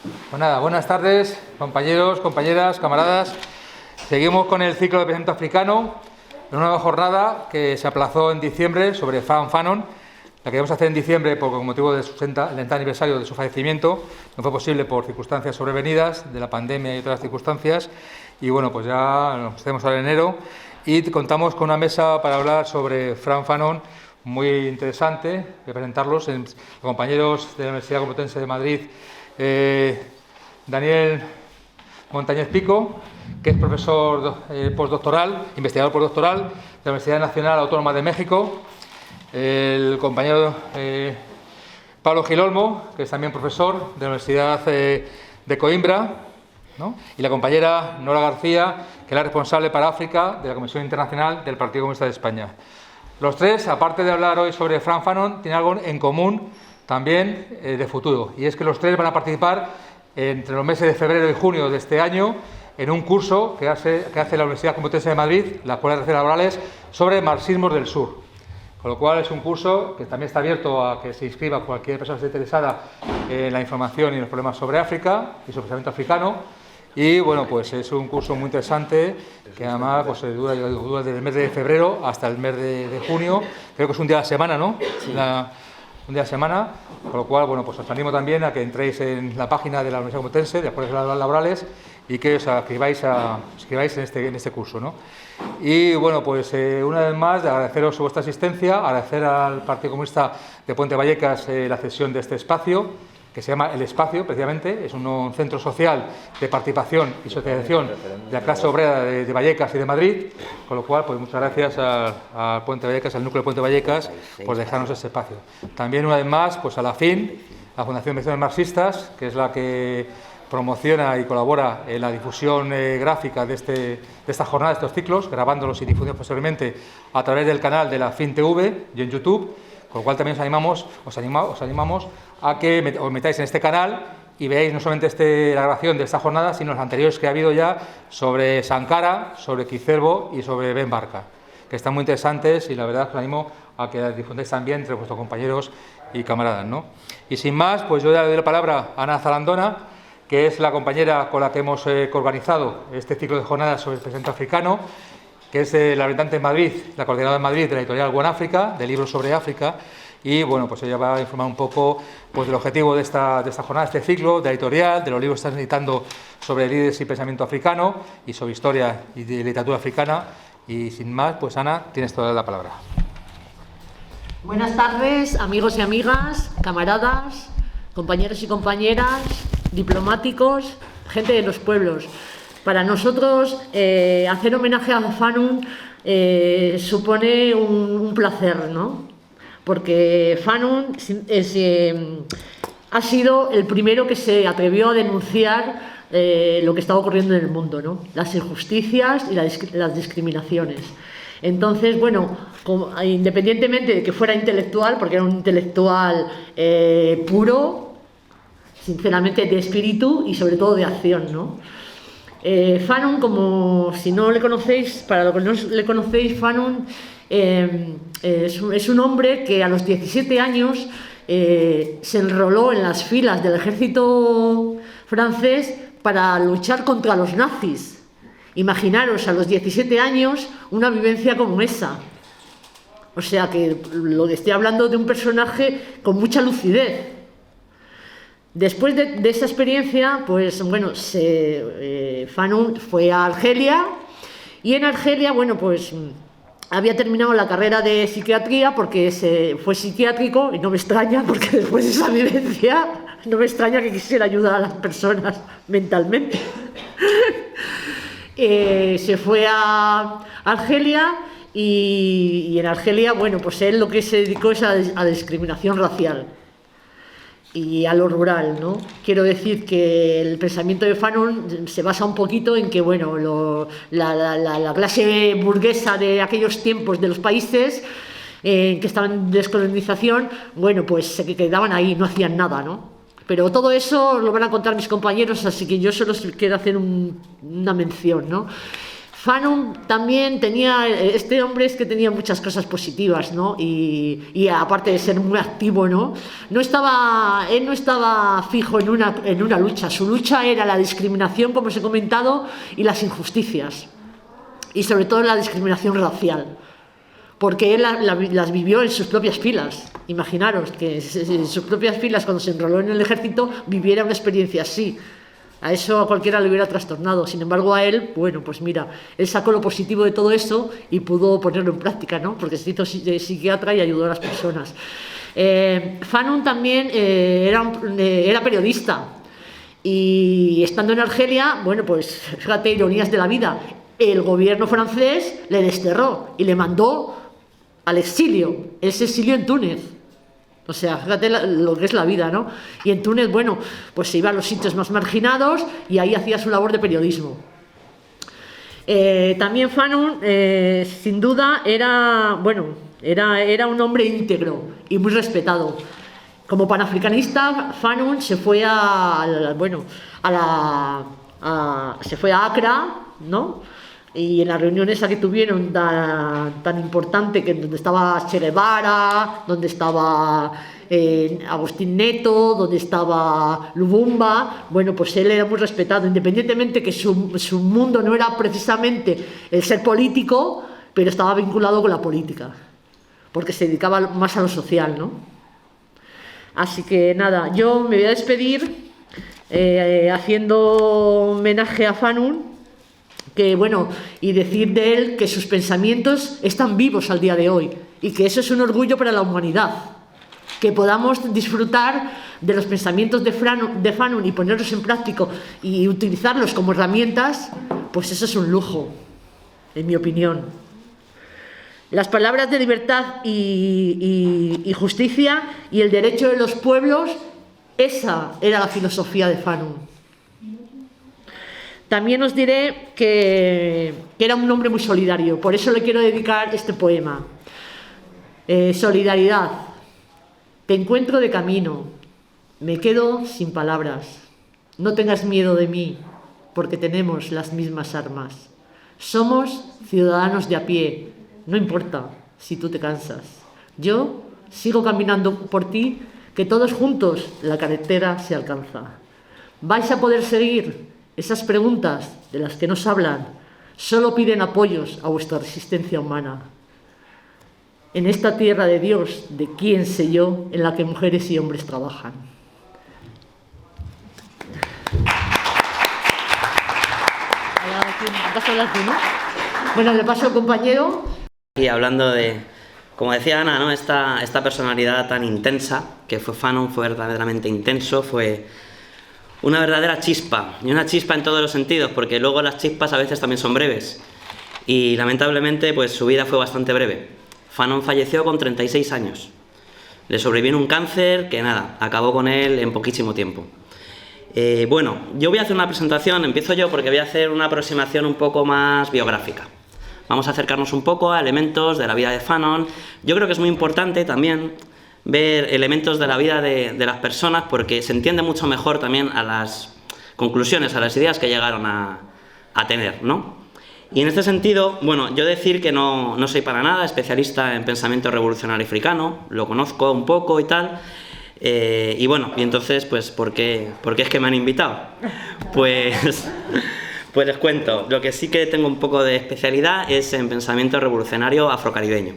Pues nada, buenas tardes, compañeros, compañeras, camaradas. Seguimos con el ciclo de pensamiento africano, en una nueva jornada que se aplazó en diciembre sobre Frantz Fanon, la que íbamos a hacer en diciembre por motivo del 60 aniversario de su fallecimiento. No fue posible por circunstancias sobrevenidas de la pandemia y otras circunstancias. Y bueno, pues ya nos tenemos ahora en enero y contamos con una mesa para hablar sobre Frantz Fanon muy interesante. Voy a presentarlos, los compañeros de la Universidad Complutense de Madrid. Daniel Montañez Pico, que es profesor postdoctoral, investigador postdoctoral de la Universidad Nacional Autónoma de México. El compañero Pablo Gil Olmo, que es también profesor de la Universidad de Coimbra, ¿no? Y la compañera Nora García, que es la responsable para África de la Comisión Internacional del Partido Comunista de España. Los tres, aparte de hablar hoy sobre Frantz Fanon, tienen algo en común también de futuro, y es que los tres van a participar entre los meses de febrero y junio de este año en un curso que hace la Universidad Complutense de Madrid, la Escuela de Relaciones Laborales, sobre marxismos del sur. Con lo cual es un curso que también está abierto a que se inscriba cualquier persona que esté interesada en la información y los problemas sobre África y sobre el pensamiento africano. Y bueno, pues es un curso muy interesante que además pues, dura desde el mes de febrero hasta el mes de junio. Creo que es un día a la semana, ¿no? Sí. Un día a la semana, con lo cual, bueno, pues os animo también a que entréis en la página de la Universidad Complutense de Escuelas Laborales y que os inscribáis en este curso, ¿no? Y bueno, pues una vez más, agradeceros vuestra asistencia, agradecer al Partido Comunista de Puente Vallecas la cesión de este espacio, que se llama El Espacio, precisamente, es un centro social de participación y socialización de la clase obrera de Vallecas y de Madrid, con lo cual, pues muchas gracias al Puente Vallecas, al núcleo de Puente Vallecas, por dejarnos ese espacio. También, una vez más, pues a la FIN, la Fundación de Investigaciones Marxistas, que es la que promociona y colabora en la difusión gráfica de esta jornada, de estos ciclos, grabándolos y difundiendo posteriormente a través del canal de la FIN TV y en YouTube, con lo cual también os animamos a que os metáis en este canal y veáis no solamente la grabación de esta jornada, sino las anteriores que ha habido ya sobre Sankara, sobre Kizelbo y sobre Ben Barka, que están muy interesantes y la verdad os animo a que las difundáis también entre vuestros compañeros y camaradas, ¿no? Y sin más, pues yo ya le doy la palabra a Ana Zalandona, que es la compañera con la que hemos organizado este ciclo de jornadas sobre el pensamiento africano, que es la representante en Madrid, la coordinadora en Madrid de la editorial One Africa, de libros sobre África, y bueno, pues ella va a informar un poco pues, del objetivo de esta jornada, de este ciclo, de la editorial, de los libros que están editando sobre líderes y pensamiento africano, y sobre historia y de literatura africana, y sin más, pues Ana, tienes toda la palabra. Buenas tardes, amigos y amigas, camaradas, compañeros y compañeras, diplomáticos, gente de los pueblos. Para nosotros, hacer homenaje a Fanon supone un placer, ¿no? Porque Fanon ha sido el primero que se atrevió a denunciar lo que estaba ocurriendo en el mundo, ¿no? Las injusticias y las discriminaciones. Entonces, bueno, independientemente de que fuera intelectual, porque era un intelectual puro, sinceramente de espíritu y sobre todo de acción, ¿no? Fanon, como si no le conocéis, para los que no le conocéis, Fanon es un hombre que a los 17 años se enroló en las filas del ejército francés para luchar contra los nazis. Imaginaros a los 17 años una vivencia como esa. O sea que lo que estoy hablando de un personaje con mucha lucidez. Después de esa experiencia, pues bueno, Fanon fue a Argelia y en Argelia, bueno, pues había terminado la carrera de psiquiatría porque fue psiquiátrico y no me extraña porque después de esa vivencia no me extraña que quisiera ayudar a las personas mentalmente. Se fue a Argelia y en Argelia, bueno, pues él lo que se dedicó es a discriminación racial y a lo rural, ¿no? Quiero decir que el pensamiento de Fanon se basa un poquito en que, bueno, la clase burguesa de aquellos tiempos de los países que estaban en descolonización, bueno, pues se quedaban ahí, no hacían nada, ¿no? Pero todo eso lo van a contar mis compañeros, así que yo solo quiero hacer una mención, ¿no? Fanon también tenía, este hombre es que tenía muchas cosas positivas, ¿no? Y aparte de ser muy activo, ¿no? Él no estaba fijo en una lucha. Su lucha era la discriminación, como os he comentado, y las injusticias. Y sobre todo la discriminación racial. Porque él las vivió en sus propias filas. Imaginaros que en sus propias filas, cuando se enroló en el ejército, viviera una experiencia así. A eso a cualquiera le hubiera trastornado. Sin embargo, a él, bueno, pues mira, él sacó lo positivo de todo eso y pudo ponerlo en práctica, ¿no? Porque se hizo psiquiatra y ayudó a las personas. Fanon también era periodista. Y estando en Argelia, bueno, pues fíjate, ironías de la vida, el gobierno francés le desterró y le mandó al exilio. Él se exilió en Túnez. O sea, fíjate lo que es la vida, ¿no? Y en Túnez, bueno, pues se iba a los sitios más marginados y ahí hacía su labor de periodismo. También Fanon, sin duda, era un hombre íntegro y muy respetado. Como panafricanista, Fanon se fue se fue a Accra, ¿no? Y en las reuniones que tuvieron tan importante, que donde estaba Che Guevara, donde estaba Agustín Neto, donde estaba Lubumba, bueno, pues él era muy respetado, independientemente que su mundo no era precisamente el ser político, pero estaba vinculado con la política, porque se dedicaba más a lo social, ¿no? Así que nada, yo me voy a despedir haciendo homenaje a Fanon, que bueno, y decir de él que sus pensamientos están vivos al día de hoy y que eso es un orgullo para la humanidad, que podamos disfrutar de los pensamientos de Fanon y ponerlos en práctica y utilizarlos como herramientas, pues eso es un lujo, en mi opinión. Las palabras de libertad y justicia y el derecho de los pueblos, esa era la filosofía de Fanon. También os diré que era un hombre muy solidario, por eso le quiero dedicar este poema. Solidaridad. Te encuentro de camino, me quedo sin palabras. No tengas miedo de mí, porque tenemos las mismas armas. Somos ciudadanos de a pie, no importa si tú te cansas. Yo sigo caminando por ti, que todos juntos la carretera se alcanza. Vais a poder seguir. Esas preguntas de las que nos hablan solo piden apoyos a vuestra resistencia humana. En esta tierra de Dios, de quién sé yo, en la que mujeres y hombres trabajan. Bueno, le paso al compañero. Y hablando de, como decía Ana, ¿no? Esta personalidad tan intensa que fue Fanon, fue verdaderamente intenso, fue una verdadera chispa, y una chispa en todos los sentidos, porque luego las chispas a veces también son breves, y lamentablemente pues su vida fue bastante breve. Fanon falleció con 36 años, le sobrevivió un cáncer que nada, acabó con él en poquísimo tiempo. Bueno, yo voy a hacer una presentación, empiezo yo porque voy a hacer una aproximación un poco más biográfica. Vamos a acercarnos un poco a elementos de la vida de Fanon. Yo creo que es muy importante también ver elementos de la vida de las personas, porque se entiende mucho mejor también a las conclusiones, a las ideas que llegaron a tener, ¿no? Y en este sentido, bueno, yo decir que no soy para nada especialista en pensamiento revolucionario africano, lo conozco un poco y tal, y bueno, y entonces, pues, ¿por qué es que me han invitado? Pues les cuento, lo que sí que tengo un poco de especialidad es en pensamiento revolucionario afrocaribeño.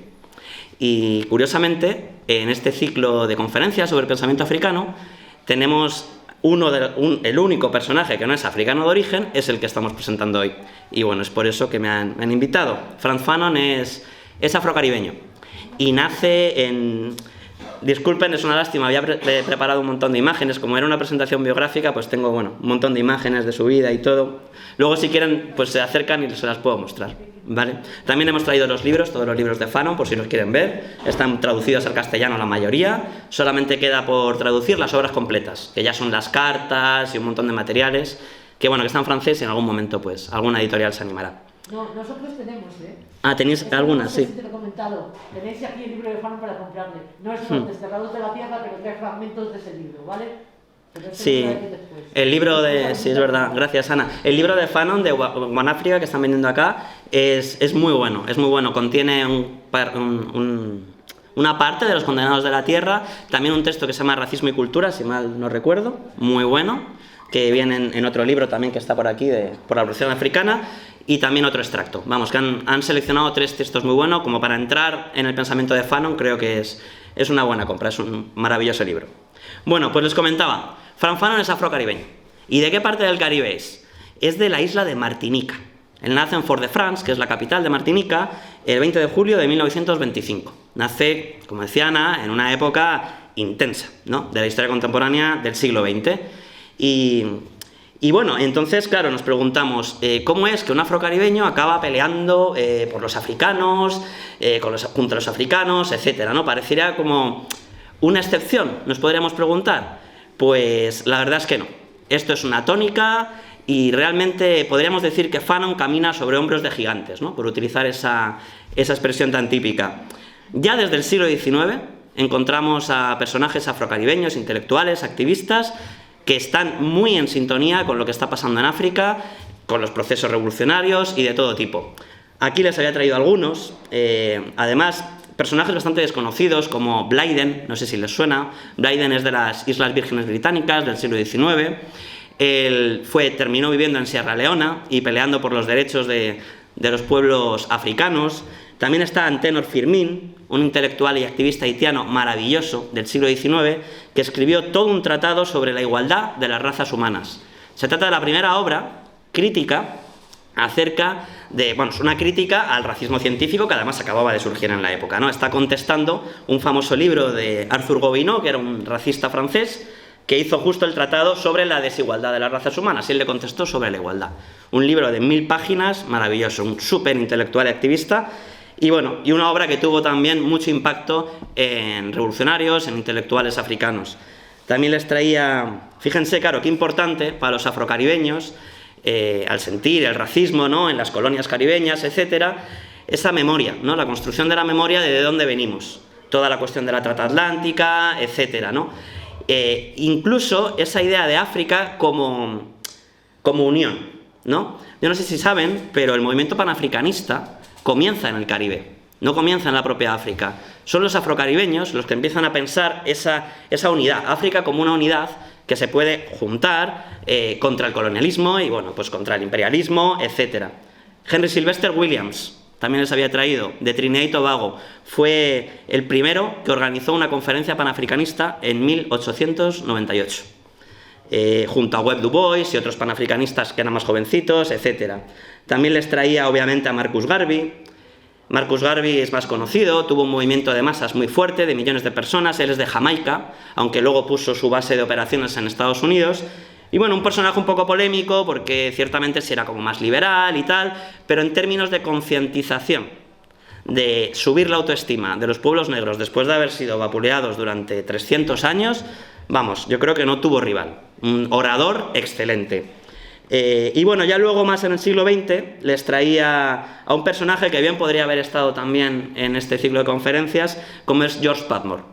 Y curiosamente, en este ciclo de conferencias sobre pensamiento africano, tenemos el único personaje que no es africano de origen, es el que estamos presentando hoy. Y bueno, es por eso que me han invitado. Frantz Fanon es afrocaribeño y nace en... Disculpen, es una lástima, había preparado un montón de imágenes, como era una presentación biográfica, pues tengo, bueno, un montón de imágenes de su vida y todo. Luego, si quieren, pues se acercan y se las puedo mostrar, ¿vale? También hemos traído los libros, todos los libros de Fanon, por si los quieren ver. Están traducidos al castellano la mayoría, solamente queda por traducir las obras completas, que ya son las cartas y un montón de materiales, que bueno, que está en francés y en algún momento, pues, alguna editorial se animará. No, nosotros tenemos, Ah, ¿tenéis algunas? Sí. Te lo he comentado. Tenéis aquí el libro de Fanon para comprarle. No es Los Desterrados de la Tierra, pero trae fragmentos de ese libro, ¿ale? Sí, El libro de... Sí, es verdad, gracias Ana. El libro de Fanon, de One Africa, que están vendiendo acá, es muy bueno, es muy bueno. Contiene una parte de los condenados de la tierra, también un texto que se llama Racismo y Cultura, si mal no recuerdo, muy bueno, que viene en otro libro también que está por aquí, por la Revolución Africana, y también otro extracto. Vamos, que han seleccionado 3 textos muy buenos, como para entrar en el pensamiento de Fanon, creo que es una buena compra, es un maravilloso libro. Bueno, pues les comentaba, Frantz Fanon es afrocaribeño. ¿Y de qué parte del Caribe es? Es de la isla de Martinica. Él nace en Fort-de-France, que es la capital de Martinica, el 20 de julio de 1925. Nace, como decía Ana, en una época intensa, ¿no?, de la historia contemporánea del siglo XX. Y bueno, entonces, claro, nos preguntamos cómo es que un afrocaribeño acaba peleando por los africanos, junto a los africanos, etcétera, ¿no? Parecería como una excepción, nos podríamos preguntar. Pues la verdad es que no. Esto es una tónica y realmente podríamos decir que Fanon camina sobre hombros de gigantes, ¿no?, por utilizar esa expresión tan típica. Ya desde el siglo XIX encontramos a personajes afrocaribeños, intelectuales, activistas, que están muy en sintonía con lo que está pasando en África, con los procesos revolucionarios y de todo tipo. Aquí les había traído algunos, además personajes bastante desconocidos como Blyden, no sé si les suena. Blyden es de las Islas Vírgenes Británicas del siglo XIX. Él terminó viviendo en Sierra Leona y peleando por los derechos de los pueblos africanos. También está Antenor Firmin, un intelectual y activista haitiano maravilloso del siglo XIX, que escribió todo un tratado sobre la igualdad de las razas humanas. Se trata de la primera obra crítica acerca de, bueno, es una crítica al racismo científico que además acababa de surgir en la época, ¿no? Está contestando un famoso libro de Arthur Gobineau, que era un racista francés, que hizo justo el tratado sobre la desigualdad de las razas humanas, y él le contestó sobre la igualdad. Un libro de 1000 páginas, maravilloso, un súper intelectual y activista, y bueno, y una obra que tuvo también mucho impacto en revolucionarios, en intelectuales africanos. También les traía, fíjense, claro, qué importante para los afrocaribeños, al sentir el racismo, ¿no?, en las colonias caribeñas, etcétera, esa memoria, ¿no?, la construcción de la memoria de dónde venimos, toda la cuestión de la trata atlántica, etcétera, ¿no? Incluso esa idea de África como unión, ¿no? Yo no sé si saben, pero el movimiento panafricanista comienza en el Caribe, no comienza en la propia África. Son los afrocaribeños los que empiezan a pensar esa unidad, África como una unidad que se puede juntar contra el colonialismo y, bueno, pues contra el imperialismo, etcétera. Henry Sylvester Williams, también les había traído, de Trinidad y Tobago, fue el primero que organizó una conferencia panafricanista en 1898, junto a Webb Du Bois y otros panafricanistas que eran más jovencitos, etcétera. También les traía, obviamente, a Marcus Garvey. Marcus Garvey es más conocido, tuvo un movimiento de masas muy fuerte, de millones de personas. Él es de Jamaica, aunque luego puso su base de operaciones en Estados Unidos. Y bueno, un personaje un poco polémico, porque ciertamente sí era como más liberal y tal, pero en términos de concientización, de subir la autoestima de los pueblos negros después de haber sido vapuleados durante 300 años, vamos, yo creo que no tuvo rival. Un orador excelente. Y bueno, ya luego más en el siglo XX les traía a un personaje que bien podría haber estado también en este ciclo de conferencias, como es George Padmore.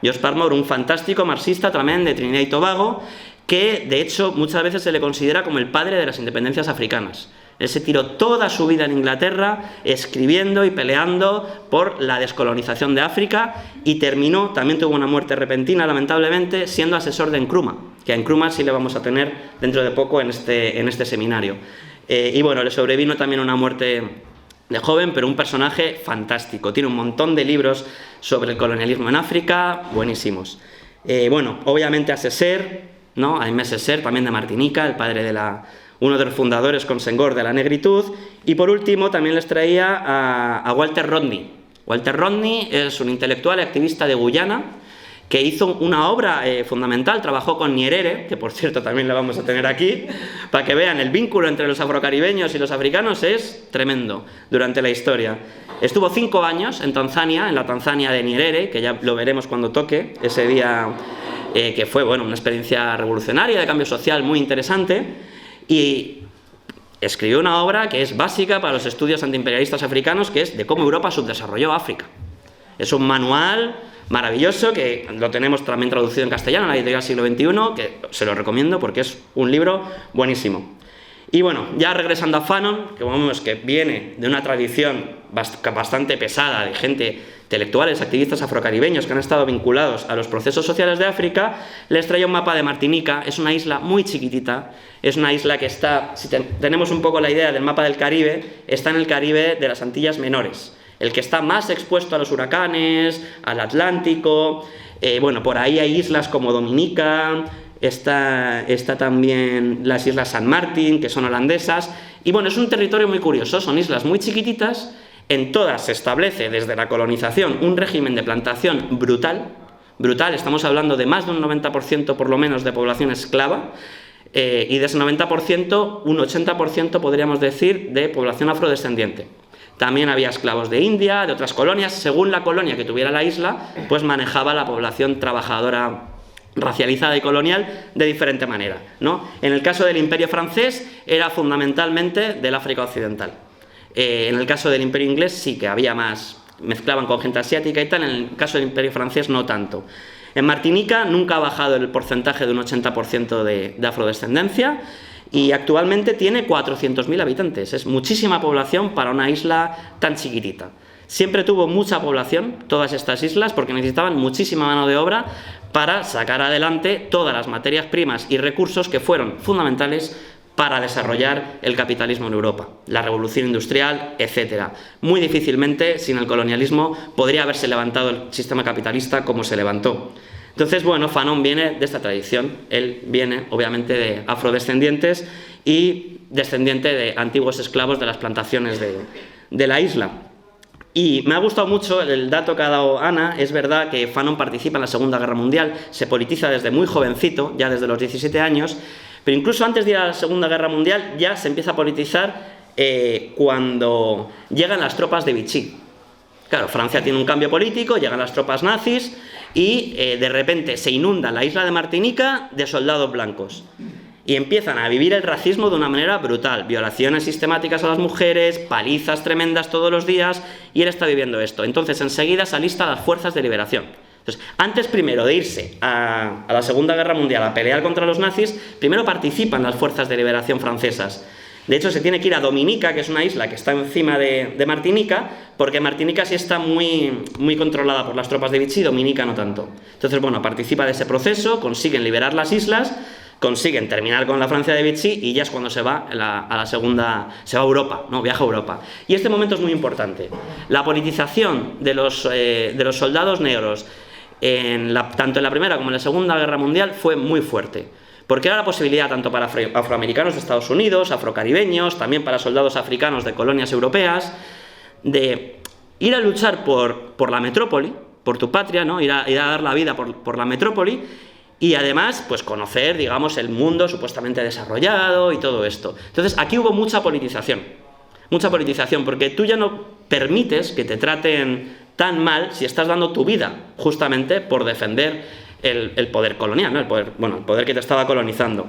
George Padmore, un fantástico marxista también de Trinidad y Tobago, que de hecho muchas veces se le considera como el padre de las independencias africanas. Él se tiró toda su vida en Inglaterra escribiendo y peleando por la descolonización de África y terminó, también tuvo una muerte repentina lamentablemente, siendo asesor de Nkrumah, que a Nkrumah sí le vamos a tener dentro de poco en este seminario. Y bueno, le sobrevino también una muerte de joven, pero un personaje fantástico. Tiene un montón de libros sobre el colonialismo en África, buenísimos. Bueno, obviamente a Césaire, ¿no? A Aimé Césaire, también de Martinica, el padre de uno de los fundadores con Senghor de la negritud. Y por último también les traía a Walter Rodney. Walter Rodney es un intelectual y activista de Guyana que hizo una obra fundamental, trabajó con Nyerere, que por cierto también la vamos a tener aquí, para que vean el vínculo entre los afrocaribeños y los africanos es tremendo durante la historia. Estuvo 5 años en Tanzania, en la Tanzania de Nyerere, que ya lo veremos cuando toque, ese día que fue, bueno, una experiencia revolucionaria de cambio social muy interesante, y escribió una obra que es básica para los estudios antiimperialistas africanos, que es de cómo Europa subdesarrolló África. Es un manual maravilloso, que lo tenemos también traducido en castellano en la editorial Siglo XXI, que se lo recomiendo porque es un libro buenísimo. Y bueno, ya regresando a Fanon, que vemos que viene de una tradición bastante pesada de gente, intelectuales, activistas afrocaribeños que han estado vinculados a los procesos sociales de África, les traía un mapa de Martinica. Es una isla muy chiquitita, es una isla que está, si tenemos un poco la idea del mapa del Caribe, está en el Caribe de las Antillas Menores, el que está más expuesto a los huracanes, al Atlántico. Bueno, por ahí hay islas como Dominica, está también las Islas San Martín, que son holandesas, y bueno, es un territorio muy curioso, son islas muy chiquititas. En todas se establece desde la colonización un régimen de plantación brutal, estamos hablando de más de un 90% por lo menos de población esclava, y de ese 90%, un 80% podríamos decir de población afrodescendiente. También había esclavos de India, de otras colonias. Según la colonia que tuviera la isla, pues manejaba la población trabajadora racializada y colonial de diferente manera, ¿no? En el caso del Imperio francés era fundamentalmente del África Occidental. En el caso del Imperio inglés sí que había más, mezclaban con gente asiática y tal. En el caso del Imperio francés no tanto. En Martinica nunca ha bajado el porcentaje de un 80% de afrodescendencia, y actualmente tiene 400.000 habitantes. Es muchísima población para una isla tan chiquitita. Siempre tuvo mucha población todas estas islas porque necesitaban muchísima mano de obra para sacar adelante todas las materias primas y recursos que fueron fundamentales para desarrollar el capitalismo en Europa, la revolución industrial, etc. Muy difícilmente, sin el colonialismo, podría haberse levantado el sistema capitalista como se levantó. Entonces, bueno, Fanon viene de esta tradición. Él viene, obviamente, de afrodescendientes y descendiente de antiguos esclavos de las plantaciones de la isla. Y me ha gustado mucho el dato que ha dado Ana. Es verdad que Fanon participa en la Segunda Guerra Mundial, se politiza desde muy jovencito, ya desde los 17 años, pero incluso antes de ir a la Segunda Guerra Mundial ya se empieza a politizar cuando llegan las tropas de Vichy. Claro, Francia tiene un cambio político, llegan las tropas nazis y de repente se inunda la isla de Martinica de soldados blancos. Y empiezan a vivir el racismo de una manera brutal. Violaciones sistemáticas a las mujeres, palizas tremendas todos los días, y él está viviendo esto. Entonces enseguida se alista las fuerzas de liberación. Entonces, antes primero de irse a la Segunda Guerra Mundial a pelear contra los nazis, primero participan las fuerzas de liberación francesas. De hecho, se tiene que ir a Dominica, que es una isla que está encima de Martinica, porque Martinica sí está muy controlada por las tropas de Vichy, Dominica no tanto. Entonces, bueno, participa de ese proceso, consiguen liberar las islas, consiguen terminar con la Francia de Vichy, y ya es cuando se va a la segunda, se va a Europa, ¿no? Viaja a Europa. Y este momento es muy importante. La politización de los soldados negros, tanto en la Primera como en la Segunda Guerra Mundial, fue muy fuerte. Porque era la posibilidad tanto para afroamericanos de Estados Unidos, afrocaribeños, también para soldados africanos de colonias europeas, de ir a luchar por la metrópoli, por tu patria, ¿no? Ir a dar la vida por la metrópoli, y además pues conocer, digamos, el mundo supuestamente desarrollado y todo esto. Entonces aquí hubo mucha politización, porque tú ya no permites que te traten tan mal si estás dando tu vida justamente por defender el poder colonial, ¿no? el poder que te estaba colonizando.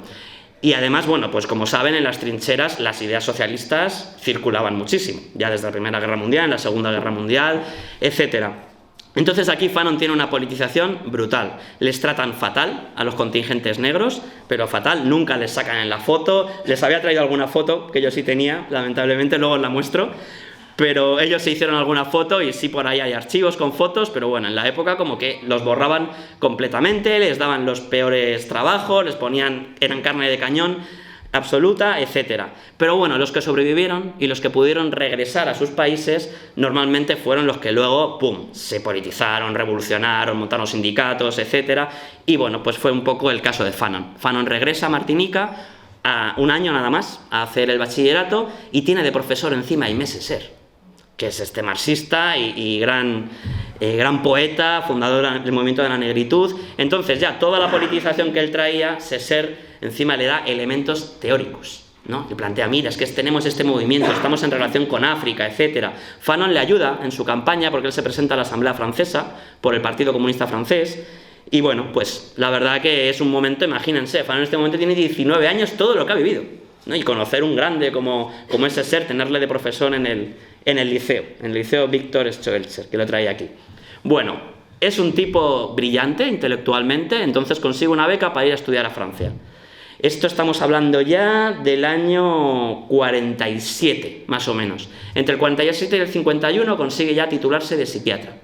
Y además, bueno, pues como saben, en las trincheras las ideas socialistas circulaban muchísimo, ya desde la Primera Guerra Mundial, en la Segunda Guerra Mundial, etc. Entonces aquí Fanon tiene una politización brutal. Les tratan fatal a los contingentes negros, pero fatal, nunca les sacan en la foto. Les había traído alguna foto, que yo sí tenía, lamentablemente, luego os la muestro. Pero ellos se hicieron alguna foto, y sí, por ahí hay archivos con fotos, pero bueno, en la época como que los borraban completamente, les daban los peores trabajos, les ponían, eran carne de cañón absoluta, etcétera. Pero bueno, los que sobrevivieron y los que pudieron regresar a sus países normalmente fueron los que luego, ¡pum!, se politizaron, revolucionaron, montaron sindicatos, etcétera. Y bueno, pues fue un poco el caso de Fanon. Fanon regresa a Martinica a un año nada más a hacer el bachillerato, y tiene de profesor encima a Aimé Césaire, que es este marxista y gran poeta, fundador del movimiento de la negritud. Entonces ya toda la politización que él traía, Césaire encima le da elementos teóricos, ¿no? Le plantea, mira, es que tenemos este movimiento, estamos en relación con África, etc. Fanon le ayuda en su campaña porque él se presenta a la Asamblea Francesa por el Partido Comunista Francés. Y bueno, pues la verdad que es un momento, imagínense, Fanon en este momento tiene 19 años, todo lo que ha vivido, ¿no? Y conocer un grande como es Césaire, tenerle de profesor en el liceo Victor Schweitzer, que lo traía aquí. Bueno, es un tipo brillante intelectualmente, entonces consigue una beca para ir a estudiar a Francia. Esto estamos hablando ya del año 47, más o menos. Entre el 47 y el 51 consigue ya titularse de psiquiatra.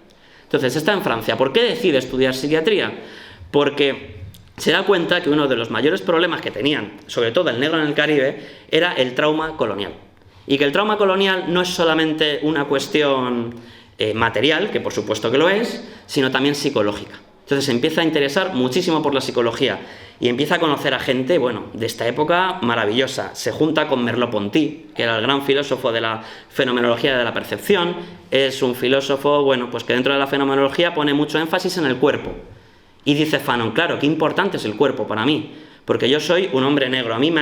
Entonces está en Francia. ¿Por qué decide estudiar psiquiatría? Porque se da cuenta que uno de los mayores problemas que tenían, sobre todo el negro en el Caribe, era el trauma colonial. Y que el trauma colonial no es solamente una cuestión material, que por supuesto que lo es, sino también psicológica. Entonces se empieza a interesar muchísimo por la psicología y empieza a conocer a gente, bueno, de esta época maravillosa. Se junta con Merleau-Ponty, que era el gran filósofo de la fenomenología de la percepción. Es un filósofo, bueno, pues que dentro de la fenomenología pone mucho énfasis en el cuerpo. Y dice Fanon, claro, qué importante es el cuerpo para mí, porque yo soy un hombre negro. A mí me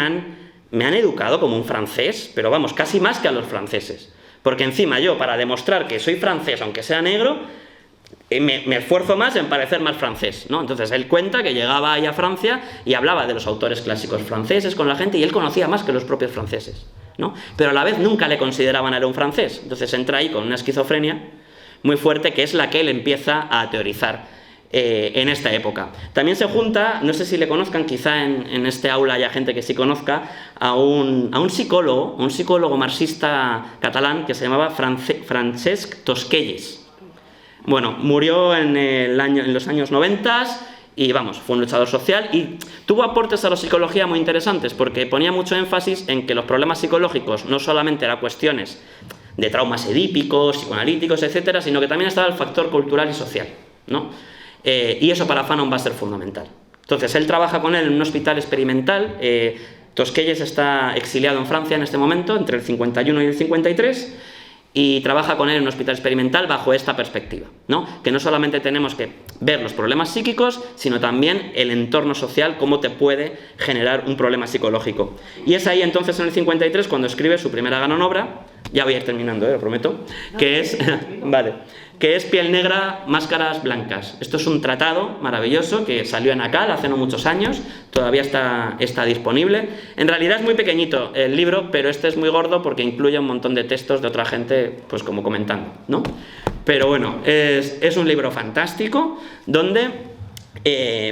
han educado como un francés, pero vamos, casi más que a los franceses. Porque encima yo, para demostrar que soy francés, aunque sea negro, me esfuerzo más en parecer más francés, ¿no? Entonces él cuenta que llegaba ahí a Francia y hablaba de los autores clásicos franceses con la gente y él conocía más que los propios franceses, ¿no? Pero a la vez nunca le consideraban a él un francés. Entonces entra ahí con una esquizofrenia muy fuerte, que es la que él empieza a teorizar en esta época. También se junta, no sé si le conozcan, quizá en este aula haya gente que sí conozca, a un psicólogo marxista catalán que se llamaba Francesc Tosquelles. Bueno, murió en los años 90 y vamos, fue un luchador social y tuvo aportes a la psicología muy interesantes porque ponía mucho énfasis en que los problemas psicológicos no solamente eran cuestiones de traumas edípicos, psicoanalíticos, etcétera, sino que también estaba el factor cultural y social, ¿no? Y eso para Fanon va a ser fundamental. Entonces él trabaja con él en un hospital experimental. Tosquelles está exiliado en Francia en este momento, entre el 51 y el 53, y trabaja con él en un hospital experimental bajo esta perspectiva, ¿no? Que no solamente tenemos que ver los problemas psíquicos, sino también el entorno social, cómo te puede generar un problema psicológico. Y es ahí entonces en el 53 cuando escribe su primera gran obra, ya voy a ir terminando, lo prometo, que es Piel negra, máscaras blancas. Esto es un tratado maravilloso que salió en ACAL hace no muchos años, todavía está disponible. En realidad es muy pequeñito el libro, pero este es muy gordo porque incluye un montón de textos de otra gente, pues como comentando, ¿no? Pero bueno, es un libro fantástico donde,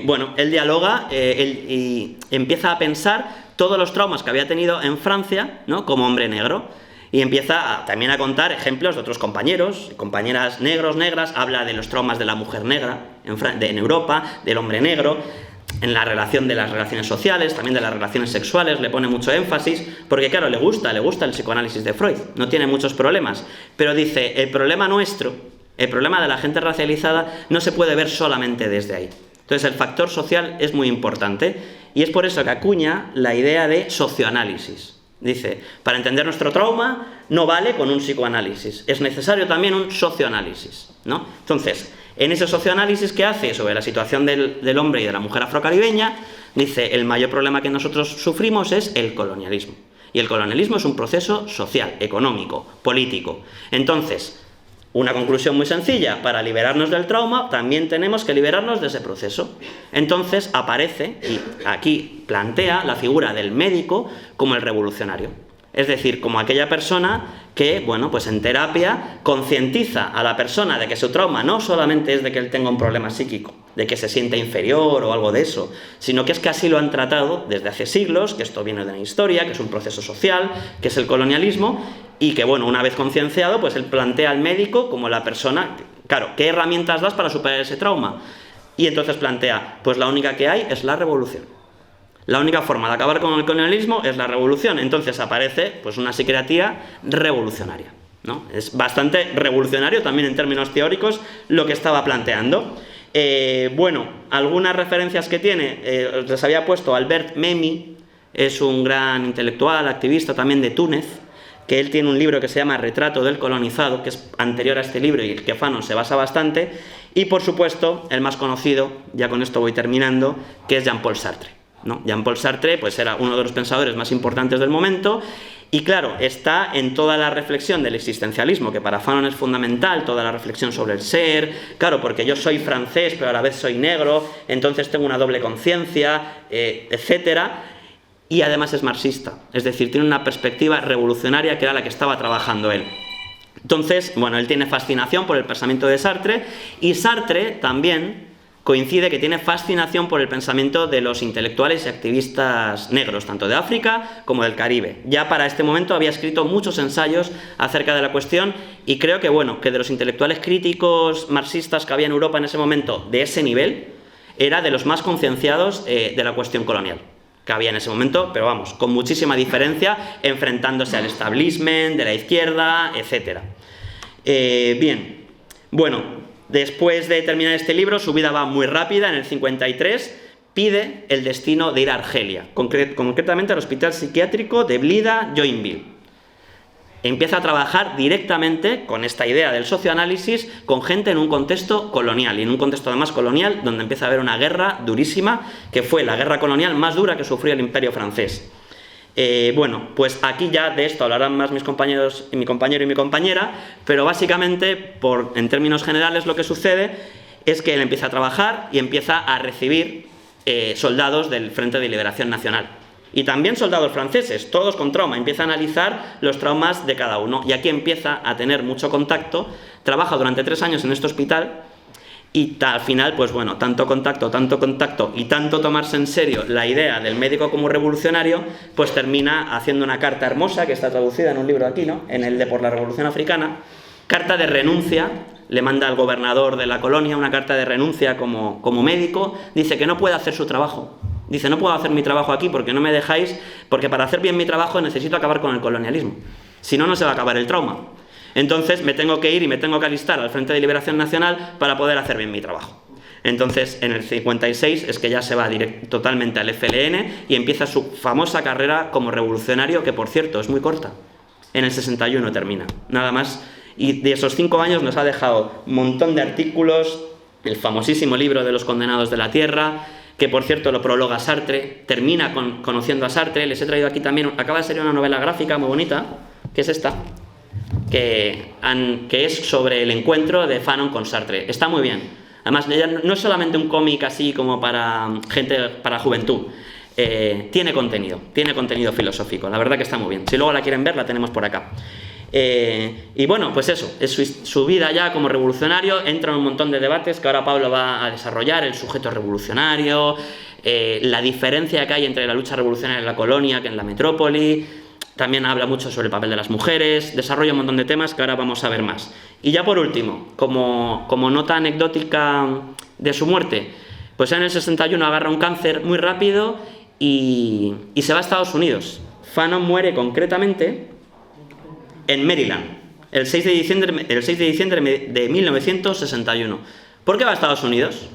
bueno, él dialoga y empieza a pensar todos los traumas que había tenido en Francia, ¿no? Como hombre negro. Y empieza también a contar ejemplos de otros compañeros, compañeras negros, negras, habla de los traumas de la mujer negra en Europa, del hombre negro, en la relación de las relaciones sociales, también de las relaciones sexuales, le pone mucho énfasis, porque claro, le gusta el psicoanálisis de Freud, no tiene muchos problemas, pero dice, el problema nuestro, el problema de la gente racializada, no se puede ver solamente desde ahí. Entonces el factor social es muy importante, y es por eso que acuña la idea de socioanálisis. Dice, para entender nuestro trauma no vale con un psicoanálisis, es necesario también un socioanálisis, ¿no? Entonces, en ese socioanálisis que hace sobre la situación del hombre y de la mujer afrocaribeña, dice, el mayor problema que nosotros sufrimos es el colonialismo. Y el colonialismo es un proceso social, económico, político. Entonces, una conclusión muy sencilla, para liberarnos del trauma también tenemos que liberarnos de ese proceso. Entonces aparece, y aquí plantea la figura del médico como el revolucionario. Es decir, como aquella persona que, bueno, pues en terapia concientiza a la persona de que su trauma no solamente es de que él tenga un problema psíquico, de que se siente inferior o algo de eso, sino que es que así lo han tratado desde hace siglos, que esto viene de la historia, que es un proceso social, que es el colonialismo, y que, bueno, una vez concienciado, pues él plantea al médico como la persona, claro, ¿qué herramientas das para superar ese trauma? Y entonces plantea, pues la única que hay es la revolución. La única forma de acabar con el colonialismo es la revolución. Entonces aparece pues una psiquiatría revolucionaria, ¿no? Es bastante revolucionario también en términos teóricos lo que estaba planteando. Bueno, algunas referencias que tiene, les había puesto Albert Memmi, es un gran intelectual, activista también de Túnez, que él tiene un libro que se llama Retrato del colonizado, que es anterior a este libro y el que Fanon se basa bastante, y por supuesto el más conocido, ya con esto voy terminando, que es Jean-Paul Sartre, ¿no? Jean-Paul Sartre pues era uno de los pensadores más importantes del momento y claro, está en toda la reflexión del existencialismo, que para Fanon es fundamental, toda la reflexión sobre el ser, claro, porque yo soy francés pero a la vez soy negro, entonces tengo una doble conciencia, etcétera. Y además es marxista, es decir, tiene una perspectiva revolucionaria que era la que estaba trabajando él. Entonces, bueno, él tiene fascinación por el pensamiento de Sartre, y Sartre también coincide que tiene fascinación por el pensamiento de los intelectuales y activistas negros, tanto de África como del Caribe. Ya para este momento había escrito muchos ensayos acerca de la cuestión, y creo que, bueno, que de los intelectuales críticos marxistas que había en Europa en ese momento, de ese nivel, era de los más concienciados de la cuestión colonial que había en ese momento, pero vamos, con muchísima diferencia, enfrentándose al establishment de la izquierda, etc. Bien, bueno, después de terminar este libro, su vida va muy rápida. En el 53 pide el destino de ir a Argelia, concretamente al Hospital Psiquiátrico de Blida-Joinville. Empieza a trabajar directamente con esta idea del socioanálisis con gente en un contexto colonial, y en un contexto además colonial donde empieza a haber una guerra durísima, que fue la guerra colonial más dura que sufrió el Imperio francés. Bueno, pues aquí ya de esto hablarán más mis compañeros, mi compañero y mi compañera, pero básicamente, en términos generales, lo que sucede es que él empieza a trabajar y empieza a recibir soldados del Frente de Liberación Nacional. Y también soldados franceses, todos con trauma. Empieza a analizar los traumas de cada uno, y aquí empieza a tener mucho contacto. Trabaja durante 3 años en este hospital, y al final, pues bueno, tanto contacto y tanto tomarse en serio la idea del médico como revolucionario, pues termina haciendo una carta hermosa que está traducida en un libro aquí, ¿no?, en el de Por la Revolución Africana. Carta de renuncia, le manda al gobernador de la colonia una carta de renuncia como médico. Dice que no puede hacer su trabajo. Dice, no puedo hacer mi trabajo aquí porque no me dejáis, porque para hacer bien mi trabajo necesito acabar con el colonialismo. Si no, no se va a acabar el trauma. Entonces me tengo que ir y me tengo que alistar al Frente de Liberación Nacional para poder hacer bien mi trabajo. Entonces, en el 56 es que ya se va totalmente al FLN y empieza su famosa carrera como revolucionario, que por cierto es muy corta. En el 61 termina, nada más. Y de esos 5 años nos ha dejado un montón de artículos, el famosísimo libro de los condenados de la tierra, que por cierto lo prologa Sartre, termina conociendo a Sartre. Les he traído aquí también, acaba de salir una novela gráfica muy bonita, que es esta, que es sobre el encuentro de Fanon con Sartre. Está muy bien. Además, no es solamente un cómic así como para gente, para juventud. Tiene contenido filosófico. La verdad que está muy bien. Si luego la quieren ver, la tenemos por acá. Y bueno, pues eso, es su vida ya como revolucionario. Entra en un montón de debates que ahora Pablo va a desarrollar: el sujeto revolucionario, la diferencia que hay entre la lucha revolucionaria en la colonia que en la metrópoli. También habla mucho sobre el papel de las mujeres, desarrolla un montón de temas que ahora vamos a ver más. Y ya por último, como nota anecdótica de su muerte, pues en el 61 agarra un cáncer muy rápido y se va a Estados Unidos. Fanon muere concretamente en Maryland, el 6 de diciembre de 1961. ¿Por qué va a Estados Unidos?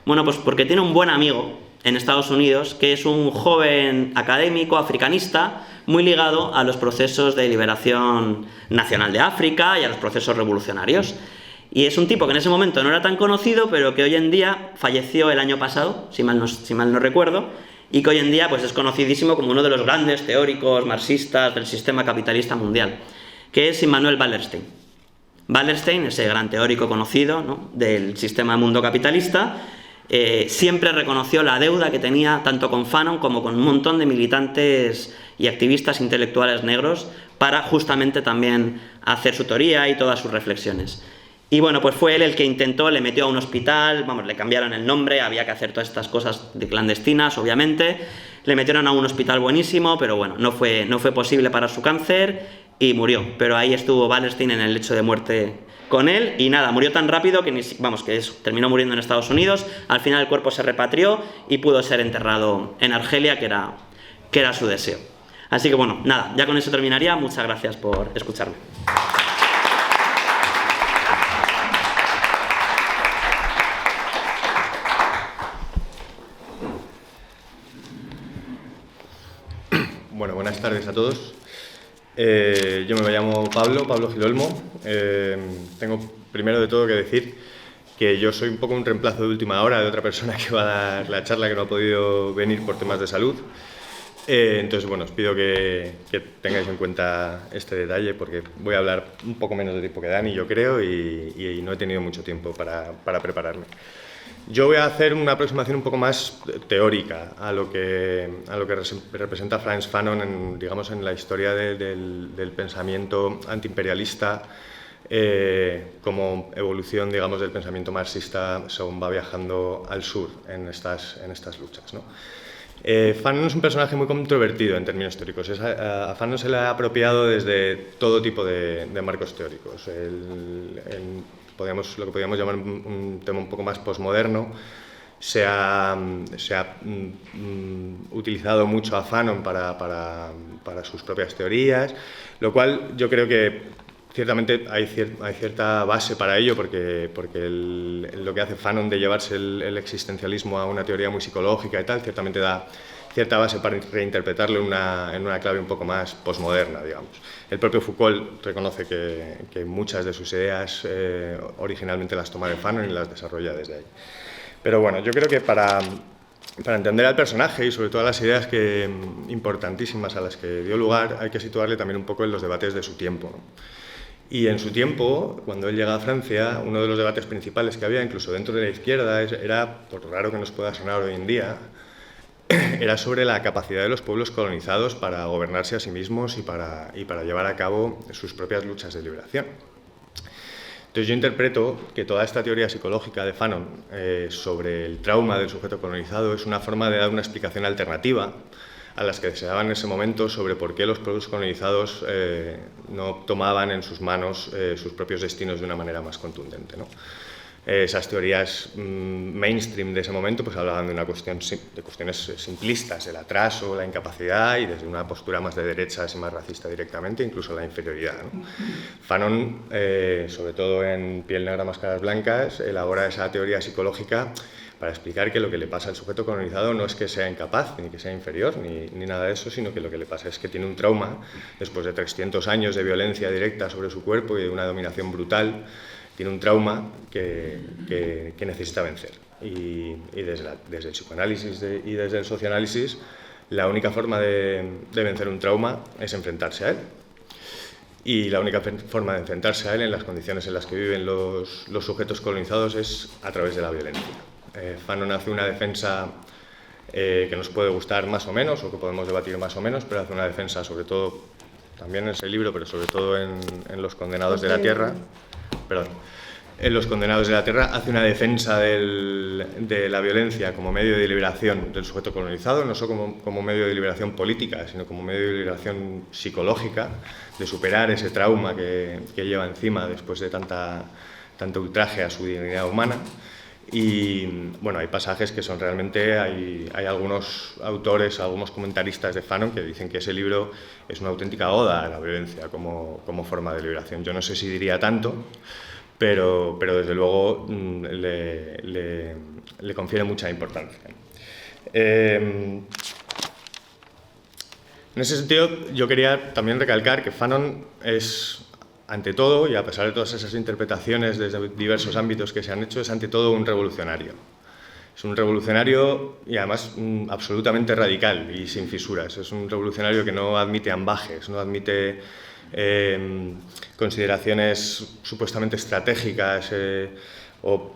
Bueno, pues porque tiene un buen amigo en Estados Unidos, que es un joven académico africanista muy ligado a los procesos de liberación nacional de África y a los procesos revolucionarios. Y es un tipo que en ese momento no era tan conocido, pero que hoy en día falleció el año pasado, si mal no recuerdo, y que hoy en día pues es conocidísimo como uno de los grandes teóricos marxistas del sistema capitalista mundial, que es Immanuel Wallerstein. Wallerstein, ese gran teórico conocido, ¿no?, del sistema mundo capitalista, siempre reconoció la deuda que tenía tanto con Fanon como con un montón de militantes y activistas intelectuales negros para justamente también hacer su teoría y todas sus reflexiones. Y bueno, pues fue él el que intentó, le metió a un hospital, le cambiaron el nombre, había que hacer todas estas cosas de clandestinas, obviamente. Le metieron a un hospital buenísimo, pero bueno, no fue posible parar su cáncer y murió. Pero ahí estuvo Wallerstein en el lecho de muerte con él, y nada, murió tan rápido que terminó muriendo en Estados Unidos. Al final el cuerpo se repatrió y pudo ser enterrado en Argelia, que era su deseo. Así que bueno, nada, ya con eso terminaría. Muchas gracias por escucharme. Bueno, buenas tardes a todos. Yo me llamo Pablo Gil Olmo. Tengo primero de todo que decir que yo soy un poco un reemplazo de última hora de otra persona que va a dar la charla, que no ha podido venir por temas de salud. Entonces, bueno, os pido que tengáis en cuenta este detalle, porque voy a hablar un poco menos de tiempo que Dani, yo creo, y no he tenido mucho tiempo para prepararme. Yo voy a hacer una aproximación un poco más teórica a lo que representa Frantz Fanon en la historia del pensamiento antiimperialista como evolución, digamos, del pensamiento marxista según va viajando al sur en estas luchas, ¿no? Fanon es un personaje muy controvertido en términos teóricos. A Fanon se le ha apropiado desde todo tipo de marcos teóricos. Lo que podríamos llamar un tema un poco más posmoderno. Se ha utilizado mucho a Fanon para sus propias teorías, lo cual yo creo que ciertamente hay cierta base para ello, porque lo que hace Fanon de llevarse el existencialismo a una teoría muy psicológica y tal, ciertamente da cierta base para reinterpretarlo en una clave un poco más posmoderna, digamos. El propio Foucault reconoce que muchas de sus ideas originalmente las toma de Fanon y las desarrolla desde ahí. Pero bueno, yo creo que para entender al personaje y sobre todo las ideas importantísimas a las que dio lugar, hay que situarle también un poco en los debates de su tiempo, ¿no? Y en su tiempo, cuando él llega a Francia, uno de los debates principales que había, incluso dentro de la izquierda, era, por raro que nos pueda sonar hoy en día, era sobre la capacidad de los pueblos colonizados para gobernarse a sí mismos y para llevar a cabo sus propias luchas de liberación. Entonces yo interpreto que toda esta teoría psicológica de Fanon sobre el trauma del sujeto colonizado es una forma de dar una explicación alternativa a las que se daban en ese momento sobre por qué los pueblos colonizados no tomaban en sus manos sus propios destinos de una manera más contundente, ¿no? Esas teorías mainstream de ese momento pues hablaban de cuestiones simplistas, el atraso, la incapacidad, y desde una postura más de derechas y más racista directamente, incluso la inferioridad, ¿no? Fanon, sobre todo en Piel negra, máscaras blancas, elabora esa teoría psicológica para explicar que lo que le pasa al sujeto colonizado no es que sea incapaz, ni que sea inferior, ni nada de eso, sino que lo que le pasa es que tiene un trauma después de 300 años de violencia directa sobre su cuerpo y de una dominación brutal. Tiene un trauma que necesita vencer. Y desde el psicoanálisis y desde el socioanálisis, la única forma de vencer un trauma es enfrentarse a él. Y la única forma de enfrentarse a él en las condiciones en las que viven los sujetos colonizados es a través de la violencia. Fanon hace una defensa que nos puede gustar más o menos, o que podemos debatir más o menos, pero hace una defensa sobre todo, también en ese libro, pero sobre todo en Los condenados de la tierra. En Los condenados de la tierra hace una defensa de la violencia como medio de liberación del sujeto colonizado, no solo como medio de liberación política, sino como medio de liberación psicológica, de superar ese trauma que lleva encima después de tanto ultraje a su dignidad humana. Y bueno, hay pasajes que son realmente, hay algunos autores, algunos comentaristas de Fanon que dicen que ese libro es una auténtica oda a la violencia como forma de liberación. Yo no sé si diría tanto, pero desde luego le confiere mucha importancia. En ese sentido, yo quería también recalcar que Fanon es, ante todo, y a pesar de todas esas interpretaciones desde diversos ámbitos que se han hecho, es ante todo un revolucionario. Es un revolucionario y además absolutamente radical y sin fisuras. Es un revolucionario que no admite ambajes, no admite consideraciones supuestamente estratégicas o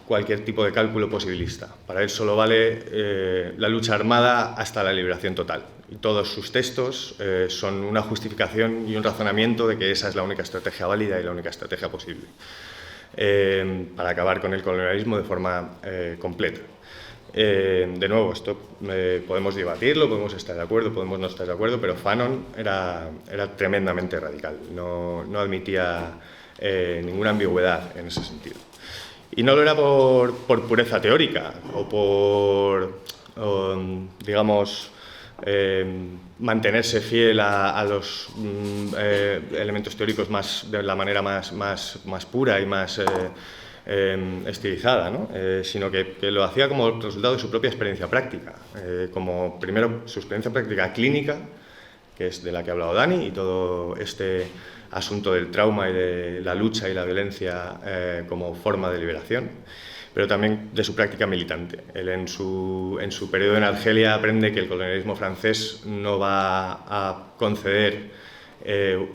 cualquier tipo de cálculo posibilista. Para él solo vale la lucha armada hasta la liberación total. Y todos sus textos son una justificación y un razonamiento de que esa es la única estrategia válida y la única estrategia posible para acabar con el colonialismo de forma completa. De nuevo, esto podemos debatirlo, podemos estar de acuerdo, podemos no estar de acuerdo, pero Fanon era tremendamente radical, no admitía ninguna ambigüedad en ese sentido. Y no lo era por pureza teórica o por, digamos, mantenerse fiel a los elementos teóricos de la manera más pura y más estilizada, ¿no? Sino que lo hacía como resultado de su propia experiencia práctica, como primero su experiencia práctica clínica, que es de la que ha hablado Dani, y todo este asunto del trauma y de la lucha y la violencia como forma de liberación, pero también de su práctica militante. Él en su periodo en Argelia aprende que el colonialismo francés no va a conceder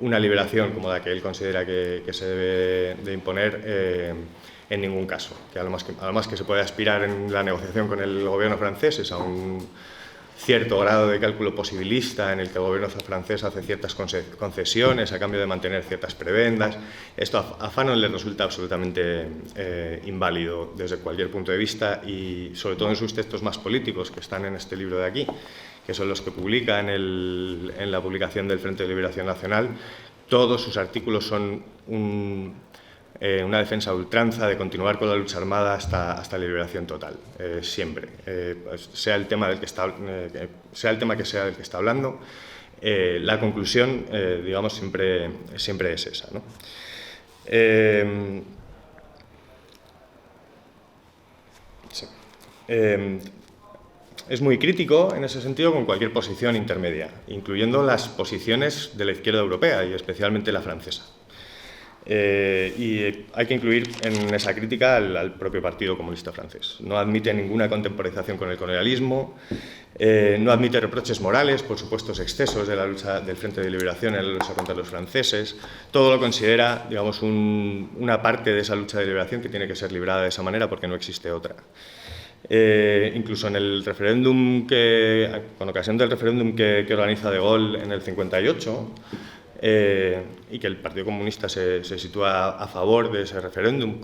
una liberación como la que él considera que se debe de imponer en ningún caso, que a lo más que se puede aspirar en la negociación con el gobierno francés es a un cierto grado de cálculo posibilista en el que el gobierno francés hace ciertas concesiones a cambio de mantener ciertas prebendas. Esto a Fanon le resulta absolutamente inválido desde cualquier punto de vista, y sobre todo en sus textos más políticos, que están en este libro de aquí, que son los que publica en la publicación del Frente de Liberación Nacional. Todos sus artículos son una defensa a ultranza de continuar con la lucha armada hasta la liberación total, siempre. Sea el tema que sea del que está hablando, la conclusión, digamos, siempre es esa, ¿no? Sí. Es muy crítico en ese sentido con cualquier posición intermedia, incluyendo las posiciones de la izquierda europea y especialmente la francesa. Y hay que incluir en esa crítica al propio Partido Comunista francés. No admite ninguna contemporización con el colonialismo, no admite reproches morales por supuestos excesos de la lucha del Frente de Liberación en la lucha contra los franceses. Todo lo considera, digamos, una parte de esa lucha de liberación que tiene que ser librada de esa manera porque no existe otra. Incluso en el referéndum con ocasión del referéndum que organiza De Gaulle en el 58, y que el Partido Comunista se sitúa a favor de ese referéndum.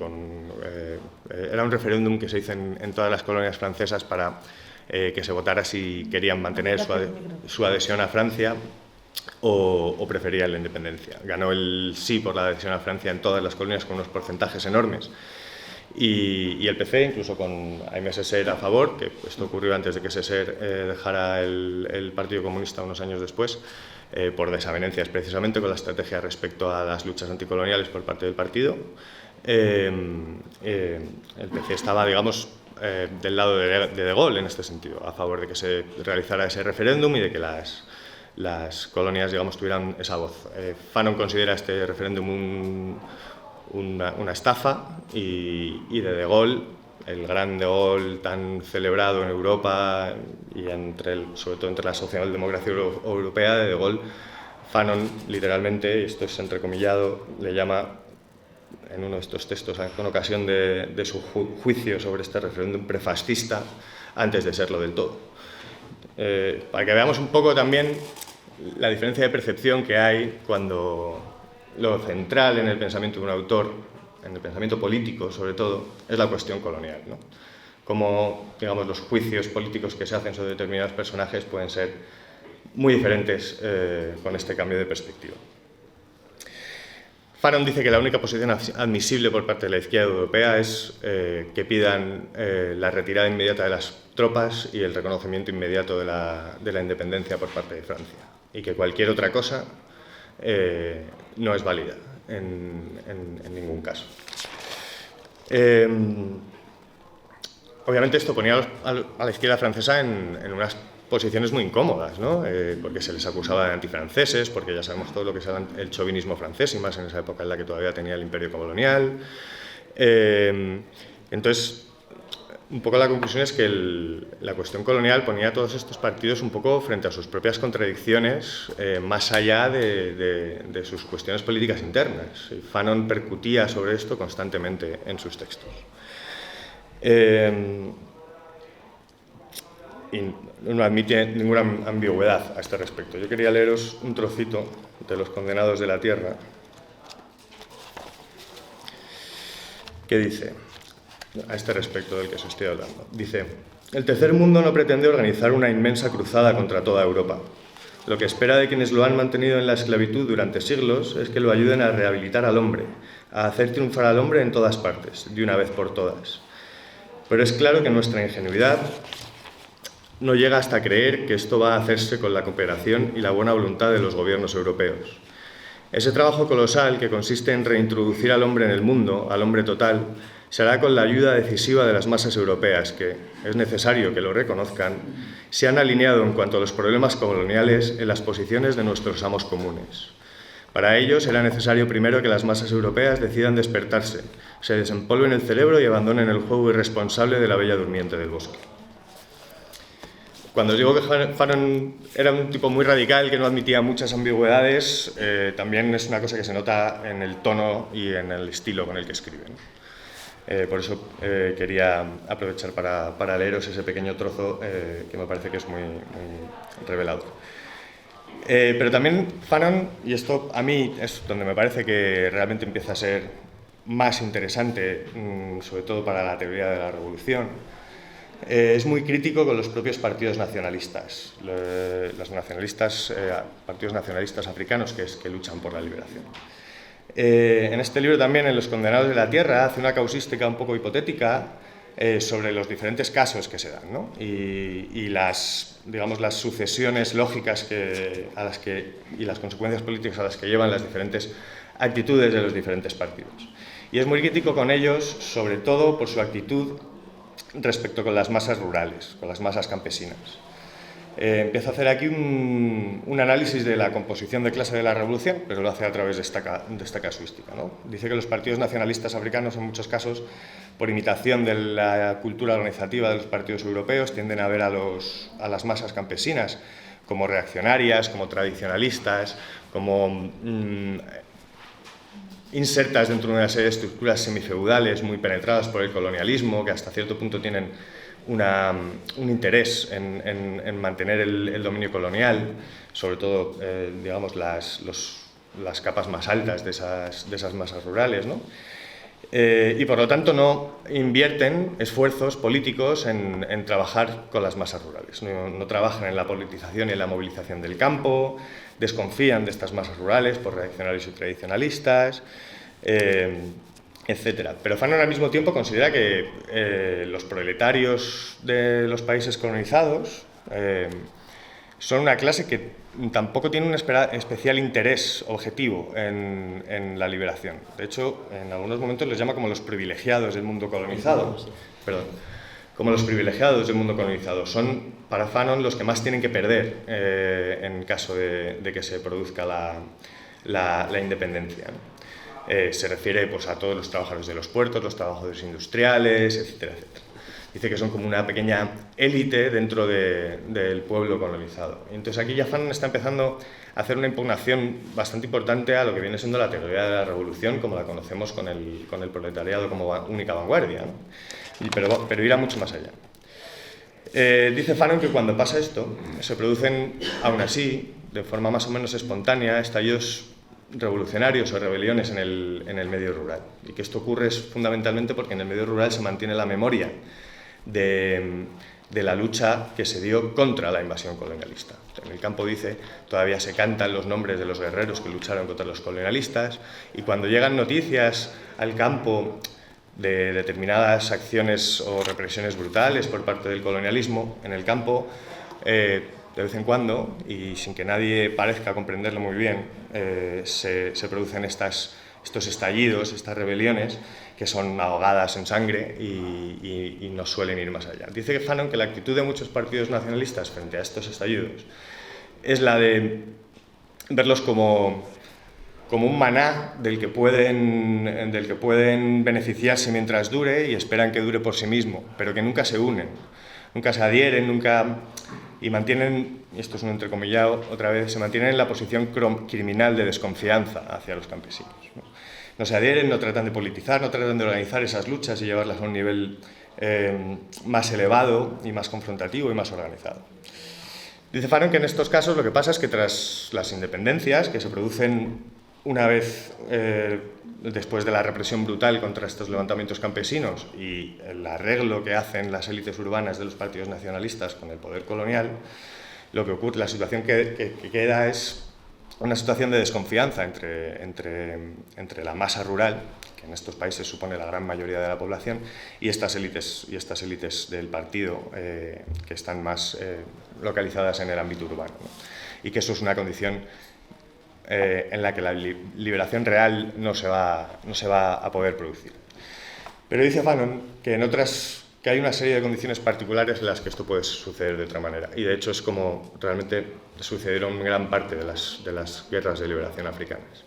Era un referéndum que se hizo en todas las colonias francesas para que se votara si querían mantener su adhesión a Francia o preferían la independencia. Ganó el sí por la adhesión a Francia en todas las colonias con unos porcentajes enormes. Y el PC, incluso con Aimé Césaire a favor, que esto ocurrió antes de que Césaire dejara el Partido Comunista unos años después, por desavenencias precisamente con la estrategia respecto a las luchas anticoloniales por parte del partido. El PC estaba, digamos, del lado de Gaulle en este sentido, a favor de que se realizara ese referéndum y de que las colonias, digamos, tuvieran esa voz. Fanon considera este referéndum una estafa, y de Gaulle, el gran De Gaulle tan celebrado en Europa y sobre todo entre la socialdemocracia europea, de Gaulle, Fanon literalmente, y esto es entrecomillado, le llama en uno de estos textos con ocasión de su juicio sobre este referéndum prefascista antes de serlo del todo. Para que veamos un poco también la diferencia de percepción que hay cuando lo central en el pensamiento de un autor, en el pensamiento político sobre todo, es la cuestión colonial, ¿no? Cómo, digamos, los juicios políticos que se hacen sobre determinados personajes pueden ser muy diferentes con este cambio de perspectiva. Fanon dice que la única posición admisible por parte de la izquierda europea es que pidan la retirada inmediata de las tropas y el reconocimiento inmediato de la independencia por parte de Francia, y que cualquier otra cosa no es válida en ningún caso. Obviamente esto ponía a la izquierda francesa en unas posiciones muy incómodas, ¿no? Porque se les acusaba de antifranceses, porque ya sabemos todo lo que es el chauvinismo francés, y más en esa época en la que todavía tenía el imperio colonial. Entonces, un poco la conclusión es que la cuestión colonial ponía a todos estos partidos un poco frente a sus propias contradicciones, más allá de sus cuestiones políticas internas. Y Fanon percutía sobre esto constantemente en sus textos. Y no admite ninguna ambigüedad a este respecto. Yo quería leeros un trocito de Los Condenados de la Tierra, que dice, a este respecto del que os estoy hablando. Dice: el tercer mundo no pretende organizar una inmensa cruzada contra toda Europa. Lo que espera de quienes lo han mantenido en la esclavitud durante siglos es que lo ayuden a rehabilitar al hombre, a hacer triunfar al hombre en todas partes, de una vez por todas. Pero es claro que nuestra ingenuidad no llega hasta creer que esto va a hacerse con la cooperación y la buena voluntad de los gobiernos europeos. Ese trabajo colosal que consiste en reintroducir al hombre en el mundo, al hombre total, se hará con la ayuda decisiva de las masas europeas que, es necesario que lo reconozcan, se han alineado en cuanto a los problemas coloniales en las posiciones de nuestros amos comunes. Para ello será necesario primero que las masas europeas decidan despertarse, se desempolven el cerebro y abandonen el juego irresponsable de la bella durmiente del bosque. Cuando os digo que Fanon era un tipo muy radical, que no admitía muchas ambigüedades, también es una cosa que se nota en el tono y en el estilo con el que escribe, ¿no? Por eso quería aprovechar para leeros ese pequeño trozo que me parece que es muy revelador. Pero también Fanon, y esto a mí es donde me parece que realmente empieza a ser más interesante, sobre todo para la teoría de la revolución, es muy crítico con los propios partidos nacionalistas, partidos nacionalistas africanos que luchan por la liberación. En este libro también, en Los condenados de la tierra, hace una causística un poco hipotética sobre los diferentes casos que se dan, ¿no? y las sucesiones lógicas y las consecuencias políticas a las que llevan las diferentes actitudes de los diferentes partidos. Y es muy crítico con ellos, sobre todo por su actitud respecto con las masas rurales, con las masas campesinas. Empieza a hacer aquí un análisis de la composición de clase de la revolución, pero lo hace a través de esta casuística, ¿no? Dice que los partidos nacionalistas africanos, en muchos casos, por imitación de la cultura organizativa de los partidos europeos, tienden a ver a las masas campesinas como reaccionarias, como tradicionalistas, como insertas dentro de una serie de estructuras semifeudales muy penetradas por el colonialismo, que hasta cierto punto tienen un interés en mantener el dominio colonial, sobre todo las capas más altas de esas masas rurales, ¿no? Y por lo tanto no invierten esfuerzos políticos en trabajar con las masas rurales, no trabajan en la politización y en la movilización del campo, desconfían de estas masas rurales por reaccionarios y tradicionalistas, etcétera. Pero Fanon al mismo tiempo considera que los proletarios de los países colonizados son una clase que tampoco tiene un especial interés objetivo en la liberación. De hecho, en algunos momentos les llama como los privilegiados del mundo colonizado. Perdón. Como los privilegiados del mundo colonizado. Son, para Fanon, los que más tienen que perder en caso de que se produzca la independencia, ¿no? Se refiere pues, a todos los trabajadores de los puertos, los trabajadores industriales, etcétera, etcétera. Dice que son como una pequeña élite dentro del pueblo colonizado. Y entonces aquí ya Fanon está empezando a hacer una impugnación bastante importante a lo que viene siendo la teoría de la revolución, como la conocemos con el proletariado como única vanguardia, ¿no? Pero irá mucho más allá. Dice Fanon que cuando pasa esto, se producen, aún así, de forma más o menos espontánea, estallidos revolucionarios o rebeliones en el medio rural. Y que esto ocurre fundamentalmente porque en el medio rural se mantiene la memoria de la lucha que se dio contra la invasión colonialista. En el campo, dice, todavía se cantan los nombres de los guerreros que lucharon contra los colonialistas, y cuando llegan noticias al campo de determinadas acciones o represiones brutales por parte del colonialismo en el campo, de vez en cuando, y sin que nadie parezca comprenderlo muy bien, se producen estos estallidos, estas rebeliones, que son ahogadas en sangre y no suelen ir más allá. Dice Fanon que la actitud de muchos partidos nacionalistas frente a estos estallidos es la de verlos como un maná del que pueden beneficiarse mientras dure y esperan que dure por sí mismo, pero que nunca se unen, nunca se adhieren, y mantienen, y esto es un entrecomillado otra vez, se mantienen en la posición criminal de desconfianza hacia los campesinos, ¿no? No se adhieren, no tratan de politizar, no tratan de organizar esas luchas y llevarlas a un nivel más elevado y más confrontativo y más organizado. Dice Fanon que en estos casos lo que pasa es que tras las independencias, que se producen una vez después de la represión brutal contra estos levantamientos campesinos y el arreglo que hacen las élites urbanas de los partidos nacionalistas con el poder colonial, lo que ocurre, la situación que queda es una situación de desconfianza entre la masa rural, que en estos países supone la gran mayoría de la población, y estas élites del partido que están más localizadas en el ámbito urbano, ¿no? Y que eso es una condición en la que la liberación real no se va a poder producir. Pero dice Fanon que hay una serie de condiciones particulares en las que esto puede suceder de otra manera, y de hecho es como realmente sucedieron gran parte de las guerras de liberación africanas.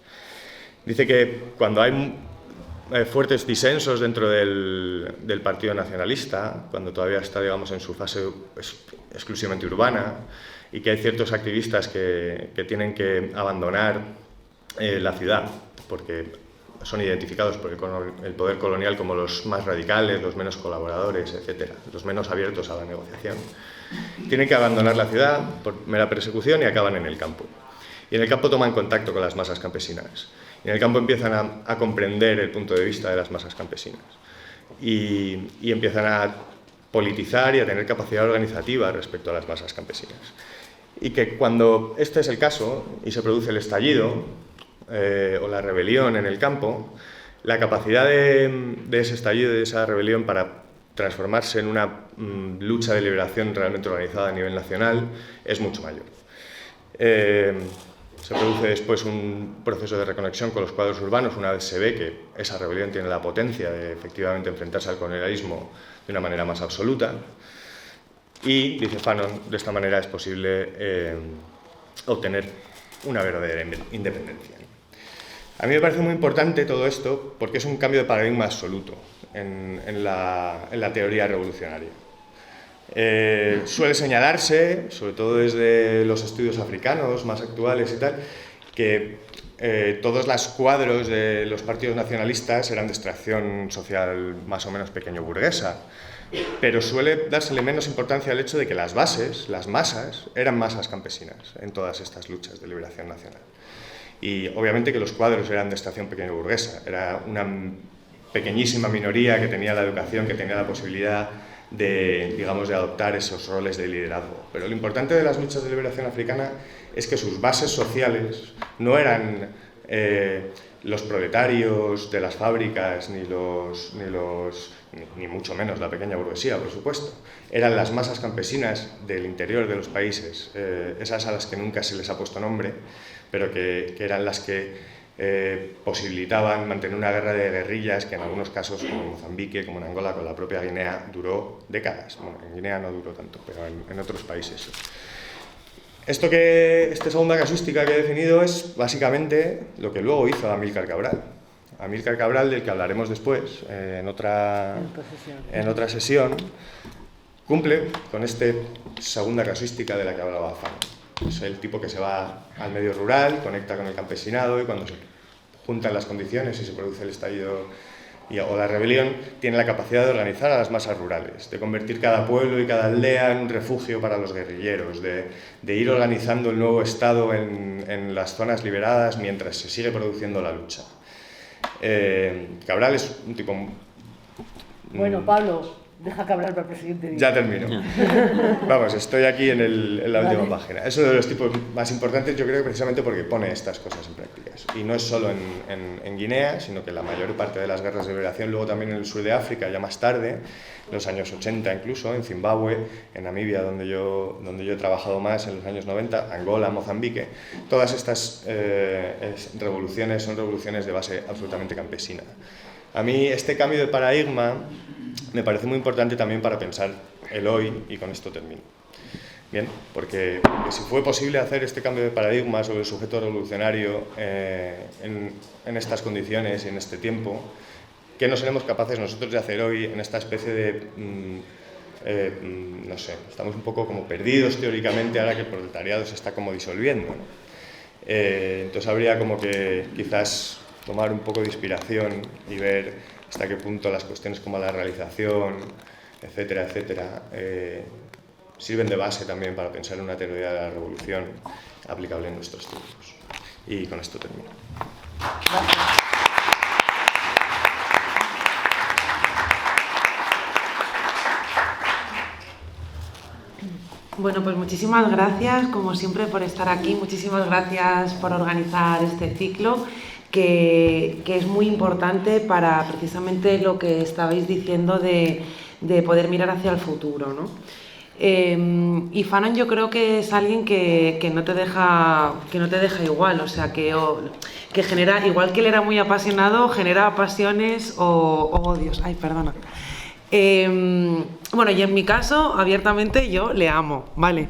Dice que cuando hay fuertes disensos dentro del Partido Nacionalista, cuando todavía está, digamos, en su fase exclusivamente urbana, y que hay ciertos activistas que tienen que abandonar la ciudad porque son identificados por el poder colonial como los más radicales, los menos colaboradores, etc., los menos abiertos a la negociación. Tienen que abandonar la ciudad por mera persecución y acaban en el campo. Y en el campo toman contacto con las masas campesinas. Y en el campo empiezan a comprender el punto de vista de las masas campesinas. Y empiezan a politizar y a tener capacidad organizativa respecto a las masas campesinas. Y que cuando este es el caso y se produce el estallido o la rebelión en el campo, la capacidad de ese estallido y de esa rebelión para transformarse en una lucha de liberación realmente organizada a nivel nacional es mucho mayor. Se produce después un proceso de reconexión con los cuadros urbanos una vez se ve que esa rebelión tiene la potencia de efectivamente enfrentarse al colonialismo de una manera más absoluta. Y, dice Fanon, de esta manera es posible obtener una verdadera independencia. A mí me parece muy importante todo esto porque es un cambio de paradigma absoluto en la teoría revolucionaria. Suele señalarse, sobre todo desde los estudios africanos más actuales y tal, que todos los cuadros de los partidos nacionalistas eran de extracción social más o menos pequeño burguesa, pero suele dársele menos importancia al hecho de que las bases, las masas, eran masas campesinas en todas estas luchas de liberación nacional. Y obviamente que los cuadros eran de extracción pequeño burguesa, era una pequeñísima minoría que tenía la educación, que tenía la posibilidad de, digamos, de adoptar esos roles de liderazgo. Pero lo importante de las luchas de liberación africana es que sus bases sociales no eran los proletarios de las fábricas, ni mucho menos la pequeña burguesía, por supuesto. Eran las masas campesinas del interior de los países, esas a las que nunca se les ha puesto nombre, pero que eran las que posibilitaban mantener una guerra de guerrillas que en algunos casos, como en Mozambique, como en Angola, con la propia Guinea, duró décadas. Bueno, en Guinea no duró tanto, pero en otros países. Esta segunda casuística que he definido es básicamente lo que luego hizo Amílcar Cabral. Amílcar Cabral, del que hablaremos después, en otra sesión, cumple con esta segunda casuística de la que hablaba Fanon. Es el tipo que se va al medio rural, conecta con el campesinado y cuando se juntan las condiciones y se produce el estallido o la rebelión, tiene la capacidad de organizar a las masas rurales, de convertir cada pueblo y cada aldea en un refugio para los guerrilleros, de ir organizando el nuevo Estado en las zonas liberadas mientras se sigue produciendo la lucha. Cabral es un tipo... Bueno, Pablo, deja que hablar para el presidente. Ya termino. Vamos, estoy aquí en la última página. Es uno de los tipos más importantes, yo creo, precisamente porque pone estas cosas en prácticas. Y no es solo en Guinea, sino que la mayor parte de las guerras de liberación, luego también en el sur de África, ya más tarde, en los años 80 incluso, en Zimbabue, en Namibia, donde yo he trabajado más en los años 90, Angola, Mozambique, todas estas revoluciones son revoluciones de base absolutamente campesina. A mí este cambio de paradigma me parece muy importante también para pensar el hoy, y con esto termino. Bien, porque si fue posible hacer este cambio de paradigma sobre el sujeto revolucionario en estas condiciones y en este tiempo, ¿qué no seremos capaces nosotros de hacer hoy en esta especie de... no sé, estamos un poco como perdidos teóricamente ahora que el proletariado se está como disolviendo, ¿no? Entonces habría como que quizás tomar un poco de inspiración y ver hasta qué punto las cuestiones como la realización, etcétera, etcétera, sirven de base también para pensar en una teoría de la revolución aplicable en nuestros tiempos. Y con esto termino. Gracias. Bueno, pues muchísimas gracias, como siempre, por estar aquí. Muchísimas gracias por organizar este ciclo, que es muy importante para precisamente lo que estabais diciendo de poder mirar hacia el futuro, ¿no? Y Fanon yo creo que es alguien que no te deja igual, o sea, que genera, igual que él era muy apasionado, genera pasiones o odios. Ay, perdona. Bueno, y en mi caso, abiertamente, yo le amo, ¿vale?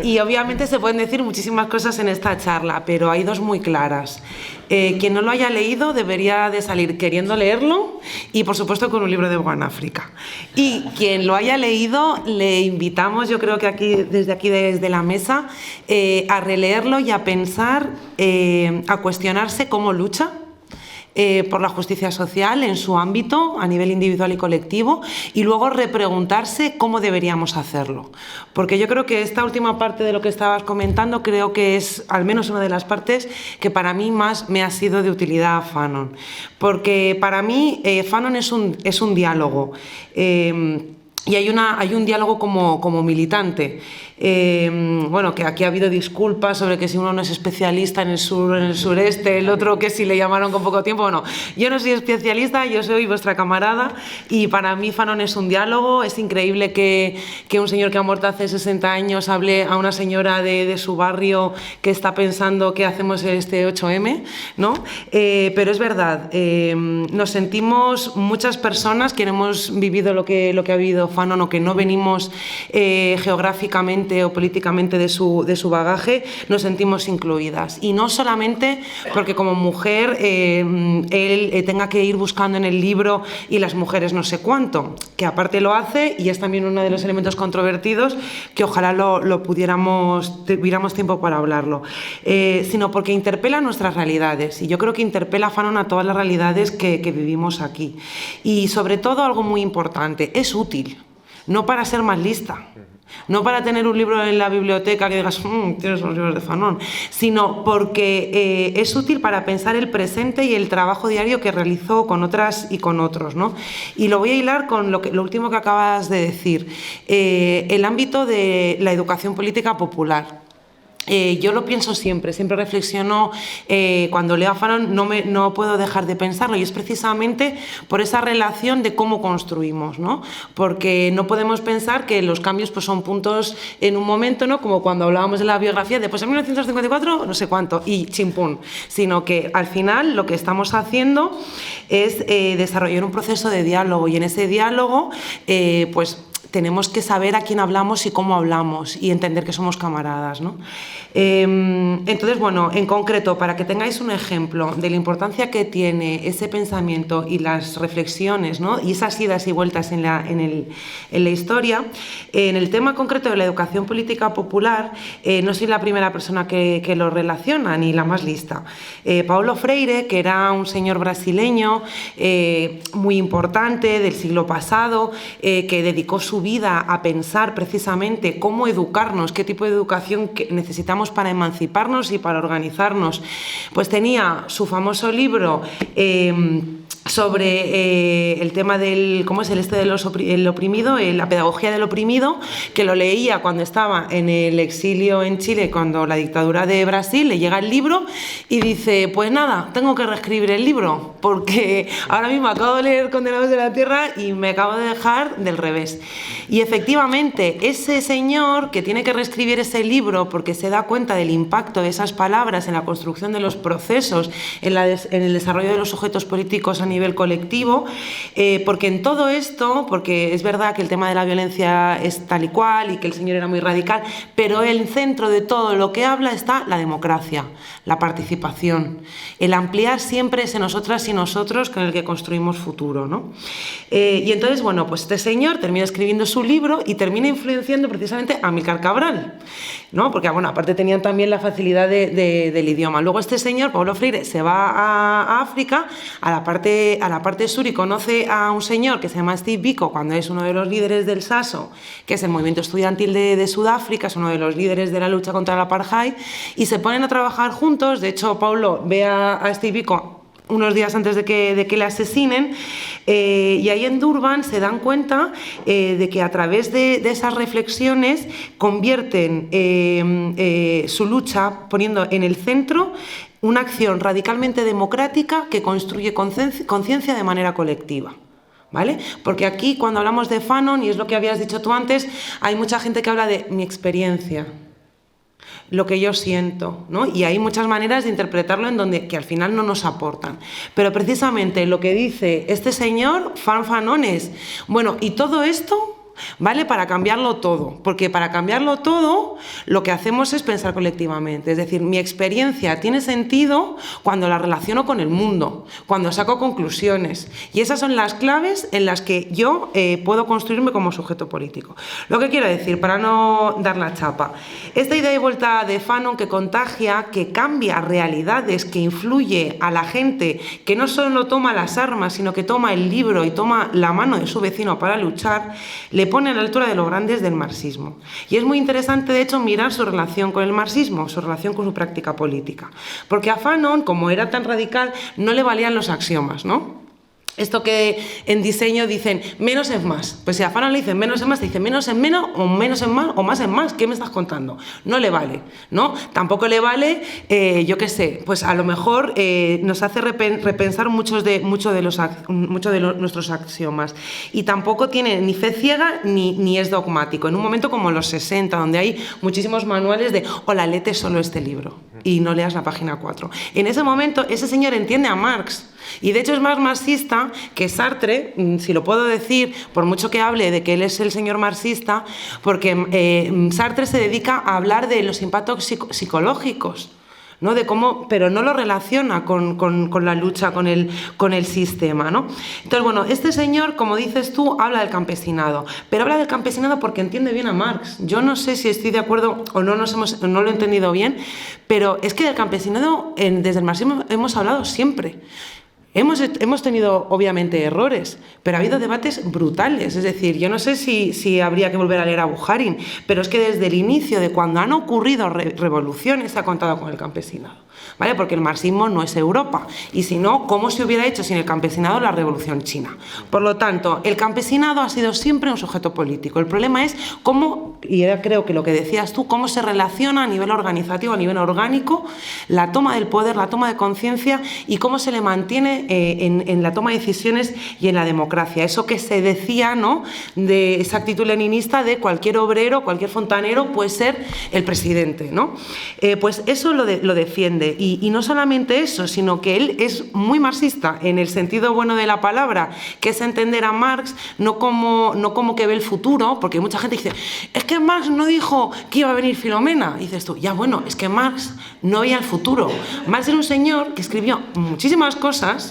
Y obviamente se pueden decir muchísimas cosas en esta charla, pero hay dos muy claras. Quien no lo haya leído debería de salir queriendo leerlo y, por supuesto, con un libro de África. Y quien lo haya leído, le invitamos, yo creo que desde la mesa, a releerlo y a pensar, a cuestionarse cómo lucha, por la justicia social en su ámbito, a nivel individual y colectivo, y luego repreguntarse cómo deberíamos hacerlo. Porque yo creo que esta última parte de lo que estabas comentando creo que es al menos una de las partes que para mí más me ha sido de utilidad Fanon. Porque para mí Fanon es un diálogo. Y hay un diálogo como militante. Bueno, que aquí ha habido disculpas sobre que si uno no es especialista en el sur, en el sureste, el otro que si le llamaron con poco tiempo. Bueno, yo no soy especialista, yo soy vuestra camarada y para mí Fanon es un diálogo. Es increíble que un señor que ha muerto hace 60 años hable a una señora de su barrio que está pensando qué hacemos este 8M, ¿no? Pero es verdad, nos sentimos muchas personas que no hemos vivido lo que ha vivido Fanon o que no venimos geográficamente o políticamente de su bagaje, nos sentimos incluidas. Y no solamente porque como mujer él tenga que ir buscando en el libro y las mujeres no sé cuánto, que aparte lo hace y es también uno de los elementos controvertidos que ojalá tuviéramos tiempo para hablarlo, sino porque interpela nuestras realidades y yo creo que interpela a Fanon a todas las realidades que vivimos aquí. Y sobre todo algo muy importante, es útil, no para ser más lista, no para tener un libro en la biblioteca que digas, tienes los libros de Fanon, sino porque es útil para pensar el presente y el trabajo diario que realizó con otras y con otros, ¿no? Y lo voy a hilar con lo último que acabas de decir, el ámbito de la educación política popular. Yo lo pienso siempre reflexiono cuando leo a Fanon, no puedo dejar de pensarlo y es precisamente por esa relación de cómo construimos, ¿no? Porque no podemos pensar que los cambios pues, son puntos en un momento, ¿no? Como cuando hablábamos de la biografía de pues en 1954 no sé cuánto y chimpún, sino que al final lo que estamos haciendo es desarrollar un proceso de diálogo y en ese diálogo pues tenemos que saber a quién hablamos y cómo hablamos y entender que somos camaradas, ¿no? Entonces, bueno, en concreto, para que tengáis un ejemplo de la importancia que tiene ese pensamiento y las reflexiones, ¿no? Y esas idas y vueltas en la historia, en el tema concreto de la educación política popular, no soy la primera persona que lo relaciona, ni la más lista. Paulo Freire, que era un señor brasileño muy importante del siglo pasado, que dedicó su vida a pensar precisamente cómo educarnos, qué tipo de educación que necesitamos para emanciparnos y para organizarnos, pues tenía su famoso libro sobre el tema del, ¿cómo es el oprimido? La pedagogía del oprimido, que lo leía cuando estaba en el exilio en Chile, cuando la dictadura de Brasil, le llega el libro y dice, pues nada, tengo que reescribir el libro, porque ahora mismo acabo de leer Condenados de la Tierra y me acabo de dejar del revés. Y efectivamente, ese señor que tiene que reescribir ese libro porque se da cuenta del impacto de esas palabras en la construcción de los procesos, en el desarrollo de los sujetos políticos a nivel colectivo, porque en todo esto, porque es verdad que el tema de la violencia es tal y cual y que el señor era muy radical, pero en el centro de todo lo que habla está la democracia, la participación, el ampliar siempre ese nosotras y nosotros con el que construimos futuro, ¿no? Y entonces, bueno, pues este señor termina escribiendo su libro y termina influenciando precisamente a Amílcar Cabral, ¿no? Porque, bueno, aparte tenían también la facilidad del idioma. Luego este señor, Paulo Freire, se va a África, a la parte sur y conoce a un señor que se llama Steve Biko, cuando es uno de los líderes del SASO, que es el movimiento estudiantil de Sudáfrica, es uno de los líderes de la lucha contra el apartheid, y se ponen a trabajar juntos. De hecho, Paulo ve a Steve Biko unos días antes de que le asesinen, y ahí en Durban se dan cuenta de que a través de esas reflexiones convierten su lucha poniendo en el centro una acción radicalmente democrática que construye conciencia de manera colectiva. ¿Vale? Porque aquí cuando hablamos de Fanon, y es lo que habías dicho tú antes, hay mucha gente que habla de mi experiencia, lo que yo siento, ¿no? Y hay muchas maneras de interpretarlo en donde que al final no nos aportan. Pero precisamente lo que dice este señor, Fanon, es, bueno, y todo esto ¿vale? Para cambiarlo todo, porque para cambiarlo todo lo que hacemos es pensar colectivamente, es decir, mi experiencia tiene sentido cuando la relaciono con el mundo, cuando saco conclusiones, y esas son las claves en las que yo puedo construirme como sujeto político. Lo que quiero decir, para no dar la chapa, esta idea y vuelta de Fanon que contagia, que cambia realidades, que influye a la gente, que no solo toma las armas, sino que toma el libro y toma la mano de su vecino para luchar, le pone a la altura de los grandes del marxismo. Y es muy interesante, de hecho, mirar su relación con el marxismo, su relación con su práctica política. Porque a Fanon, como era tan radical, no le valían los axiomas, ¿no? Esto que en diseño dicen menos es más. Pues si a Fanon le dicen menos es más, te dicen menos es menos o menos es más o más es más. ¿Qué me estás contando? No le vale, ¿no? Tampoco le vale, yo qué sé, pues a lo mejor nos hace repensar muchos de nuestros axiomas. Y tampoco tiene ni fe ciega ni es dogmático. En un momento como los 60, donde hay muchísimos manuales de hola, léete solo este libro y no leas la página 4. En ese momento ese señor entiende a Marx. Y de hecho es más marxista que Sartre, si lo puedo decir, por mucho que hable de que él es el señor marxista, porque Sartre se dedica a hablar de los impactos psicológicos, ¿no? De cómo, pero no lo relaciona con la lucha, con el sistema, ¿no? Entonces, bueno, este señor, como dices tú, habla del campesinado, pero habla del campesinado porque entiende bien a Marx. Yo no sé si estoy de acuerdo o no lo he entendido bien, pero es que del campesinado desde el marxismo hemos hablado siempre. Hemos tenido, obviamente, errores, pero ha habido debates brutales. Es decir, yo no sé si habría que volver a leer a Bukharin, pero es que desde el inicio de cuando han ocurrido revoluciones se ha contado con el campesinado, ¿vale? Porque el marxismo no es Europa. Y si no, ¿cómo se hubiera hecho sin el campesinado la revolución china? Por lo tanto, el campesinado ha sido siempre un sujeto político. El problema es cómo, y era creo que lo que decías tú, cómo se relaciona a nivel organizativo, a nivel orgánico, la toma del poder, la toma de conciencia y cómo se le mantiene en la toma de decisiones y en la democracia. Eso que se decía, ¿no?, de esa actitud leninista de cualquier obrero, cualquier fontanero puede ser el presidente, ¿no? Pues eso lo defiende. Y no solamente eso, sino que él es muy marxista en el sentido bueno de la palabra, que es entender a Marx no como que ve el futuro, porque mucha gente dice, es que Marx no dijo que iba a venir Filomena. Y dices tú, ya bueno, es que Marx no veía el futuro. Marx era un señor que escribió muchísimas cosas,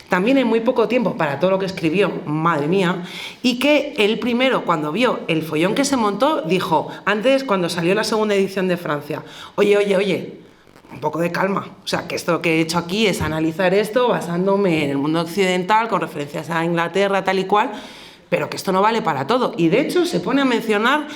también en muy poco tiempo para todo lo que escribió, madre mía, y que él primero, cuando vio el follón que se montó, dijo, antes cuando salió la segunda edición de Francia, oye, un poco de calma, o sea, que esto que he hecho aquí es analizar esto basándome en el mundo occidental, con referencias a Inglaterra, tal y cual, pero que esto no vale para todo. Y de hecho se pone a mencionar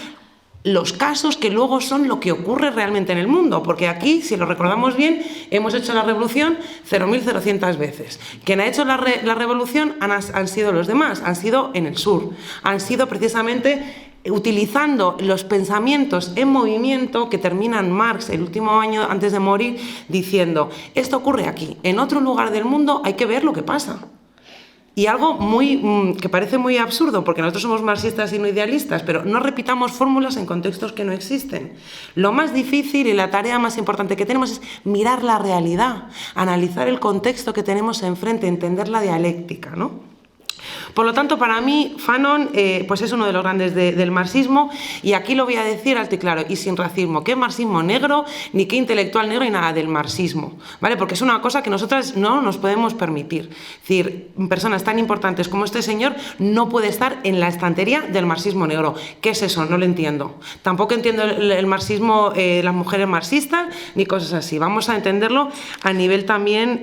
los casos que luego son lo que ocurre realmente en el mundo, porque aquí, si lo recordamos bien, hemos hecho la revolución 0.000 veces. Quien ha hecho la revolución han sido los demás, han sido en el sur, han sido precisamente utilizando los pensamientos en movimiento que terminan Marx el último año antes de morir diciendo, esto ocurre aquí, en otro lugar del mundo hay que ver lo que pasa. Y algo que parece muy absurdo, porque nosotros somos marxistas y no idealistas, pero no repitamos fórmulas en contextos que no existen. Lo más difícil y la tarea más importante que tenemos es mirar la realidad, analizar el contexto que tenemos enfrente, entender la dialéctica, ¿no? Por lo tanto, para mí, Fanon pues es uno de los grandes del marxismo, y aquí lo voy a decir alto y claro, y sin racismo, qué marxismo negro, ni qué intelectual negro, ni nada del marxismo, ¿vale? Porque es una cosa que nosotras no nos podemos permitir. Es decir, personas tan importantes como este señor no puede estar en la estantería del marxismo negro. ¿Qué es eso? No lo entiendo. Tampoco entiendo el marxismo, las mujeres marxistas, ni cosas así. Vamos a entenderlo a nivel también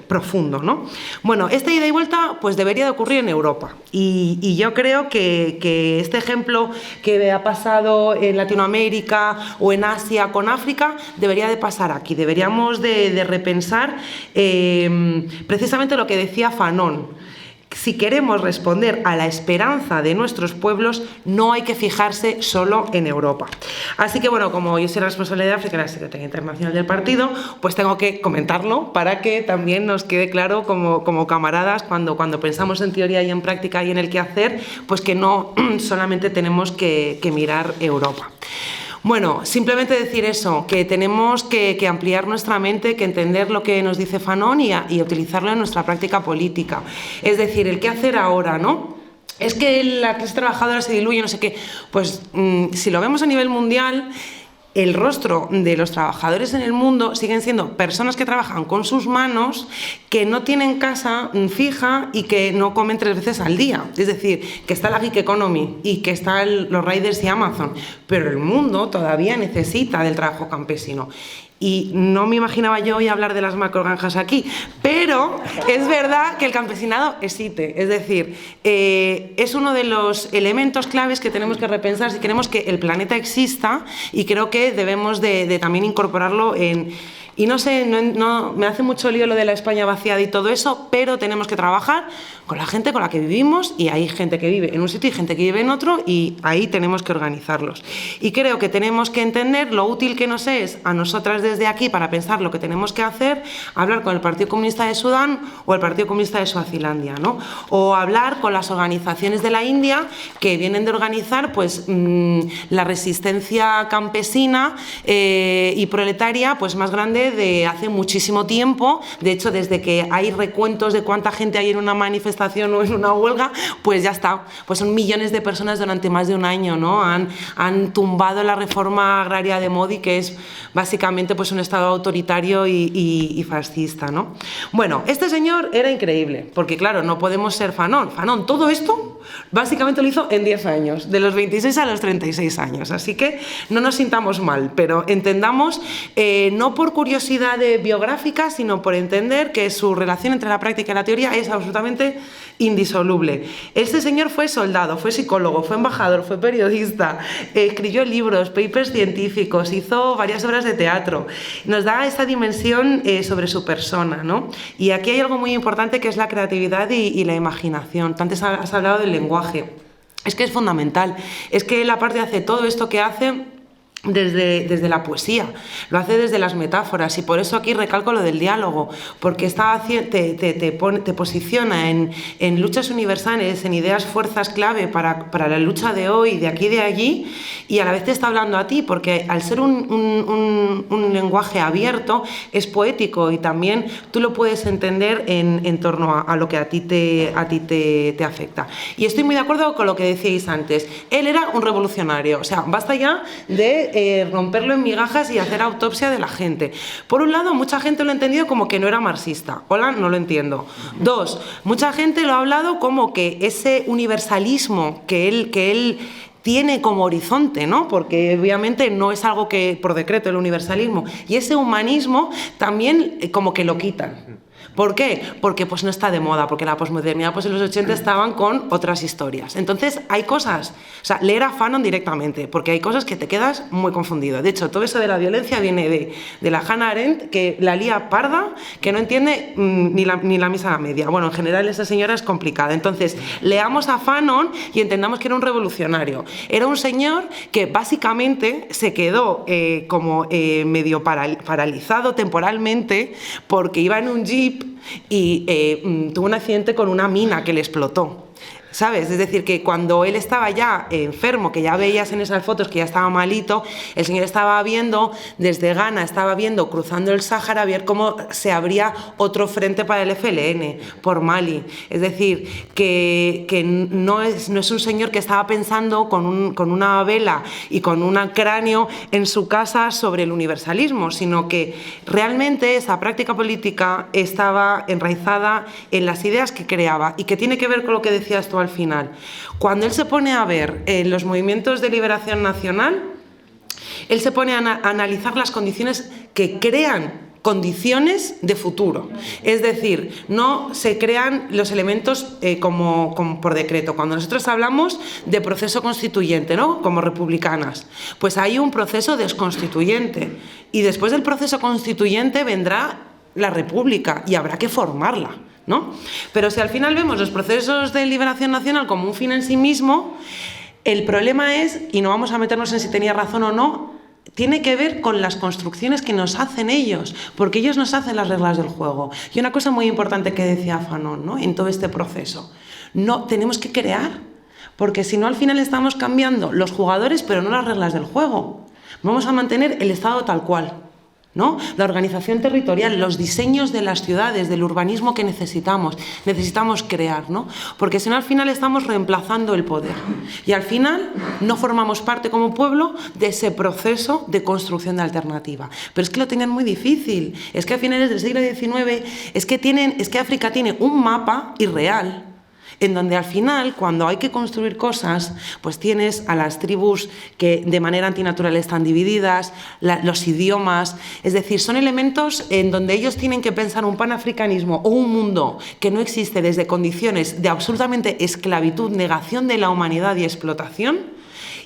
profundo, ¿no? Bueno, esta ida y vuelta pues debería de ocurrir en Europa, y yo creo que este ejemplo que ha pasado en Latinoamérica o en Asia con África debería de pasar aquí. Deberíamos de repensar precisamente lo que decía Fanon. Si queremos responder a la esperanza de nuestros pueblos, no hay que fijarse solo en Europa. Así que bueno, como yo soy responsable de África en la Secretaría Internacional del partido, pues tengo que comentarlo para que también nos quede claro como camaradas cuando pensamos en teoría y en práctica y en el qué hacer, pues que no solamente tenemos que mirar Europa. Bueno, simplemente decir eso, que tenemos que ampliar nuestra mente, que entender lo que nos dice Fanon y utilizarlo en nuestra práctica política. Es decir, el qué hacer ahora, ¿no? es que la clase trabajadora se diluye, no sé qué. Pues si lo vemos a nivel mundial, el rostro de los trabajadores en el mundo siguen siendo personas que trabajan con sus manos, que no tienen casa fija y que no comen 3 veces al día. Es decir, que está la Gig Economy y que están los Riders y Amazon, pero el mundo todavía necesita del trabajo campesino. Y no me imaginaba yo hoy hablar de las macrogranjas aquí, pero es verdad que el campesinado existe, es decir, es uno de los elementos claves que tenemos que repensar si queremos que el planeta exista, y creo que debemos de también incorporarlo en... Y no sé, no, me hace mucho lío lo de la España vaciada y todo eso, pero tenemos que trabajar con la gente con la que vivimos, y hay gente que vive en un sitio y gente que vive en otro, y ahí tenemos que organizarlos. Y creo que tenemos que entender lo útil que nos es a nosotras desde aquí para pensar lo que tenemos que hacer, hablar con el Partido Comunista de Sudán o el Partido Comunista de Suazilandia, ¿no? O hablar con las organizaciones de la India que vienen de organizar pues la resistencia campesina y proletaria pues más grande de hace muchísimo tiempo. De hecho, desde que hay recuentos de cuánta gente hay en una manifestación o en una huelga, pues ya está, pues son millones de personas durante más de un año, ¿no? Han tumbado la reforma agraria de Modi, que es básicamente pues un estado autoritario y fascista, ¿no? Bueno, este señor era increíble, porque claro, no podemos ser Fanon. Fanon, todo esto básicamente lo hizo en 10 años, de los 26 a los 36 años, así que no nos sintamos mal, pero entendamos, no por curiosidad biográfica, sino por entender que su relación entre la práctica y la teoría es absolutamente indisoluble. Este señor fue soldado, fue psicólogo, fue embajador, fue periodista, escribió libros, papers científicos, hizo varias obras de teatro. Nos da esta dimensión sobre su persona, ¿no? Y aquí hay algo muy importante, que es la creatividad y la imaginación. Tú antes has hablado del lenguaje. Es que es fundamental. Es que él, aparte, hace todo esto que hace desde la poesía, lo hace desde las metáforas, y por eso aquí recalco lo del diálogo, porque te posiciona en luchas universales, en ideas, fuerzas clave para la lucha de hoy, de aquí y de allí, y a la vez te está hablando a ti, porque al ser un lenguaje abierto es poético, y también tú lo puedes entender en torno a lo que a ti te afecta. Y estoy muy de acuerdo con lo que decíais antes. Él era un revolucionario, o sea, basta ya de romperlo en migajas y hacer autopsia de la gente. Por un lado, mucha gente lo ha entendido como que no era marxista. Hola, no lo entiendo. 2, mucha gente lo ha hablado como que ese universalismo que él tiene como horizonte, ¿no? Porque obviamente no es algo que por decreto, el universalismo, y ese humanismo también como que lo quitan. ¿Por qué? Porque pues no está de moda, porque la posmodernidad pues en los 80 estaban con otras historias. Entonces hay cosas, o sea, leer a Fanon directamente, porque hay cosas que te quedas muy confundido. De hecho, todo eso de la violencia viene de la Hannah Arendt, que la lía parda, que no entiende ni la misa a la media. Bueno, en general esa señora es complicada. Entonces, leamos a Fanon y entendamos que era un revolucionario. Era un señor que básicamente se quedó como medio paralizado temporalmente, porque iba en un jeep y tuvo un accidente con una mina que le explotó. ¿Sabes? Es decir, que cuando él estaba ya enfermo, que ya veías en esas fotos que ya estaba malito, el señor estaba viendo desde Ghana, estaba viendo cruzando el Sáhara, ver cómo se abría otro frente para el FLN por Mali. Es decir, que no es un señor que estaba pensando con una vela y con un cráneo en su casa sobre el universalismo, sino que realmente esa práctica política estaba enraizada en las ideas que creaba, y que tiene que ver con lo que decías tú al final. Cuando él se pone a ver los movimientos de liberación nacional, él se pone a analizar las condiciones que crean condiciones de futuro. Es decir, no se crean los elementos como por decreto. Cuando nosotros hablamos de proceso constituyente, ¿no? Como republicanas, pues hay un proceso desconstituyente, y después del proceso constituyente vendrá la república y habrá que formarla, ¿no? Pero si al final vemos los procesos de liberación nacional como un fin en sí mismo, el problema es, y no vamos a meternos en si tenía razón o no, tiene que ver con las construcciones que nos hacen ellos, porque ellos nos hacen las reglas del juego. Y una cosa muy importante que decía Fanon, ¿no? En todo este proceso, no tenemos que crear, porque si no al final estamos cambiando los jugadores pero no las reglas del juego. Vamos a mantener el estado tal cual, ¿no? La organización territorial, los diseños de las ciudades, del urbanismo que necesitamos crear, ¿no? Porque si no, al final estamos reemplazando el poder y al final no formamos parte como pueblo de ese proceso de construcción de alternativa. Pero es que lo tenían muy difícil, es que a finales del siglo XIX es que África tiene un mapa irreal, en donde al final, cuando hay que construir cosas, pues tienes a las tribus que de manera antinatural están divididas, los idiomas, es decir, son elementos en donde ellos tienen que pensar un panafricanismo o un mundo que no existe desde condiciones de absolutamente esclavitud, negación de la humanidad y explotación,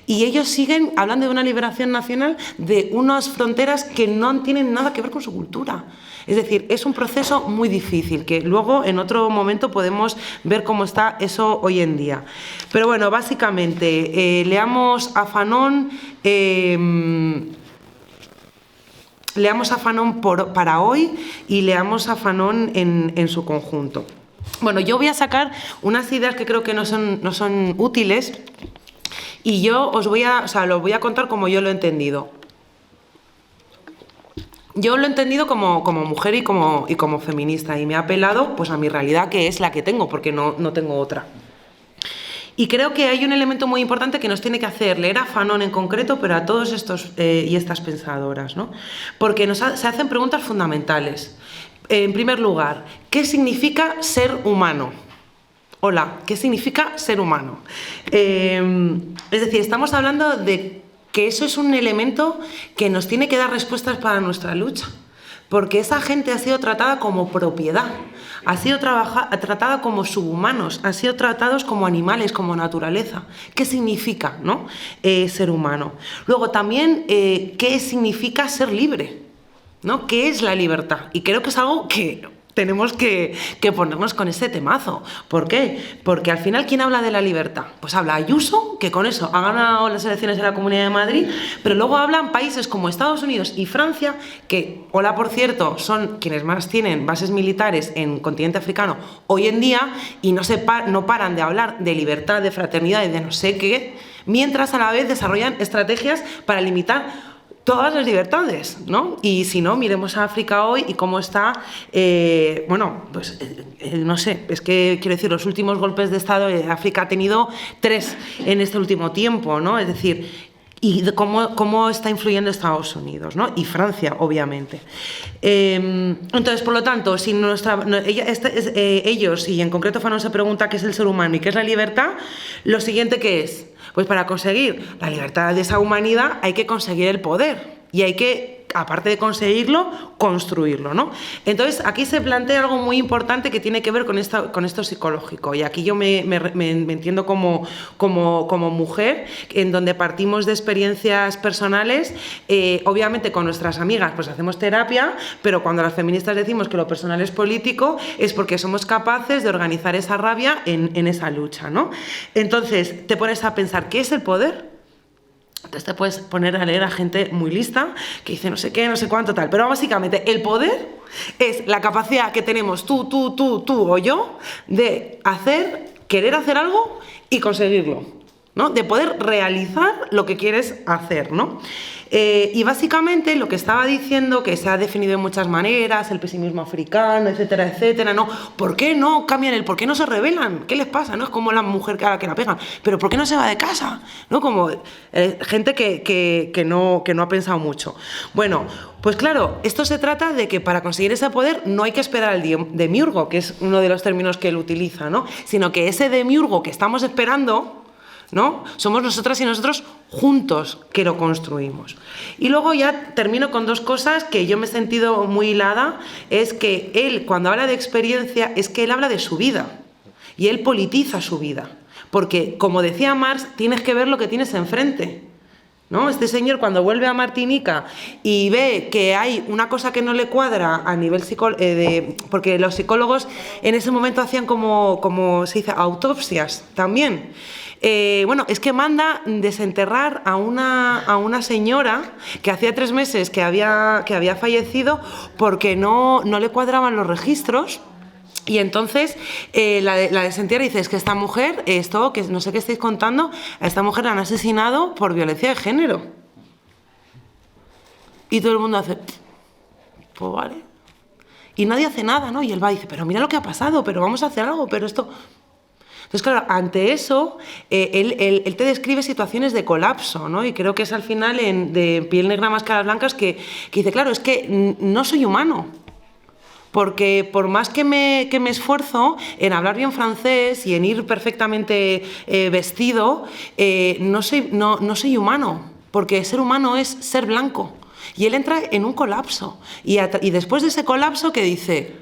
y ellos siguen hablando de una liberación nacional de unas fronteras que no tienen nada que ver con su cultura. Es decir, es un proceso muy difícil, que luego en otro momento podemos ver cómo está eso hoy en día. Pero bueno, básicamente, leamos a Fanon para hoy y leamos a Fanon en su conjunto. Bueno, yo voy a sacar unas ideas que creo que no son útiles y yo los voy a contar como yo lo he entendido. Yo lo he entendido como mujer y como feminista, y me ha apelado pues a mi realidad, que es la que tengo, porque no tengo otra. Y creo que hay un elemento muy importante que nos tiene que hacer leer a Fanon en concreto, pero a todos estos y estas pensadoras, ¿no? Porque se hacen preguntas fundamentales. En primer lugar, ¿qué significa ser humano? Hola, ¿qué significa ser humano? Es decir, estamos hablando de que eso es un elemento que nos tiene que dar respuestas para nuestra lucha, porque esa gente ha sido tratada como propiedad, ha sido tratada como subhumanos, han sido tratados como animales, como naturaleza. ¿Qué significa, ¿no? Ser humano? Luego también, ¿qué significa ser libre? ¿No? ¿Qué es la libertad? Y creo que es algo que tenemos que ponernos con ese temazo. ¿Por qué? Porque al final, ¿quién habla de la libertad? Pues habla Ayuso, que con eso ha ganado las elecciones en la Comunidad de Madrid, pero luego hablan países como Estados Unidos y Francia, que, hola, por cierto, son quienes más tienen bases militares en continente africano hoy en día, y no paran de hablar de libertad, de fraternidad y de no sé qué, mientras a la vez desarrollan estrategias para limitar todas las libertades, ¿no? Y si no, miremos a África hoy y cómo está, no sé, es que quiero decir, los últimos golpes de Estado, África ha tenido 3 en este último tiempo, ¿no? Es decir, y cómo está influyendo Estados Unidos, ¿no? Y Francia, obviamente. Entonces, por lo tanto, si ellos, y en concreto Fanon se pregunta qué es el ser humano y qué es la libertad, lo siguiente que es, pues para conseguir la libertad de esa humanidad hay que conseguir el poder y hay que, aparte de conseguirlo, construirlo, ¿no? Entonces, aquí se plantea algo muy importante que tiene que ver con esto psicológico, y aquí yo me entiendo como mujer, en donde partimos de experiencias personales, obviamente con nuestras amigas pues hacemos terapia, pero cuando las feministas decimos que lo personal es político, es porque somos capaces de organizar esa rabia en esa lucha, ¿no? Entonces, te pones a pensar, ¿qué es el poder? Entonces te puedes poner a leer a gente muy lista que dice no sé qué, no sé cuánto, tal. Pero básicamente el poder es la capacidad que tenemos tú o yo de querer hacer algo y conseguirlo, ¿no? De poder realizar lo que quieres hacer, ¿no? Y básicamente lo que estaba diciendo, que se ha definido de muchas maneras, el pesimismo africano, etcétera, etcétera, ¿no? ¿Por qué no cambian por qué no se rebelan? ¿Qué les pasa? ¿No? Es como la mujer a la que la pegan. ¿Pero por qué no se va de casa? ¿No? Como gente que no ha pensado mucho. Bueno, pues claro, esto se trata de que para conseguir ese poder no hay que esperar al demiurgo, que es uno de los términos que él utiliza, ¿no? Sino que ese demiurgo que estamos esperando, ¿no? Somos nosotras y nosotros juntos que lo construimos. Y luego ya termino con 2 cosas que yo me he sentido muy hilada. Es que él, cuando habla de experiencia, es que él habla de su vida y él politiza su vida, porque, como decía Marx, tienes que ver lo que tienes enfrente, ¿no? Este señor, cuando vuelve a Martinica y ve que hay una cosa que no le cuadra a nivel porque los psicólogos en ese momento hacían como se dice, autopsias también. Es que manda desenterrar a una señora que hacía 3 meses que había fallecido porque no le cuadraban los registros. Y entonces la desentierra y dice, es que esta mujer, esto que no sé qué estáis contando, a esta mujer la han asesinado por violencia de género. Y todo el mundo hace... pues vale. Y nadie hace nada, ¿no? Y él va y dice, pero mira lo que ha pasado, pero vamos a hacer algo, pero esto... Entonces, claro, ante eso, él te describe situaciones de colapso, ¿no? Y creo que es al final de Piel negra, máscaras blancas que dice, claro, es que no soy humano. Porque por más que me esfuerzo en hablar bien francés y en ir perfectamente vestido, no soy humano, porque ser humano es ser blanco. Y él entra en un colapso. Y después de ese colapso que dice,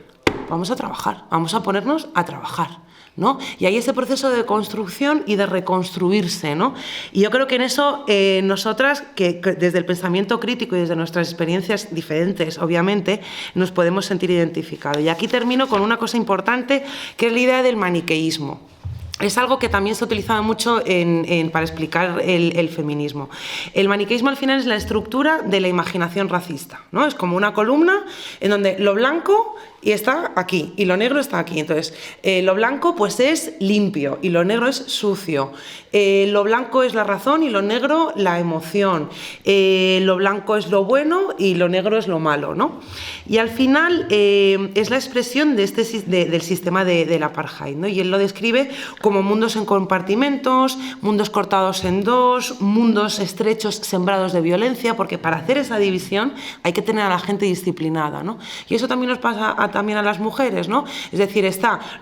vamos a trabajar, vamos a ponernos a trabajar, ¿no? Y hay ese proceso de construcción y de reconstruirse, ¿no? Y yo creo que en eso nosotras, que desde el pensamiento crítico y desde nuestras experiencias diferentes, obviamente, nos podemos sentir identificados. Y aquí termino con una cosa importante, que es la idea del maniqueísmo. Es algo que también se ha utilizado mucho para explicar el feminismo. El maniqueísmo al final es la estructura de la imaginación racista, ¿no? Es como una columna en donde lo blanco y está aquí, y lo negro está aquí. Entonces, lo blanco pues es limpio y lo negro es sucio. Lo blanco es la razón y lo negro la emoción. Lo blanco es lo bueno y lo negro es lo malo, ¿no? Y al final es la expresión de del sistema del apartheid, ¿no? Y él lo describe como mundos en compartimentos, mundos cortados en dos, mundos estrechos sembrados de violencia, porque para hacer esa división hay que tener a la gente disciplinada, ¿no? Y eso también nos pasa también a las mujeres, ¿no? Es decir,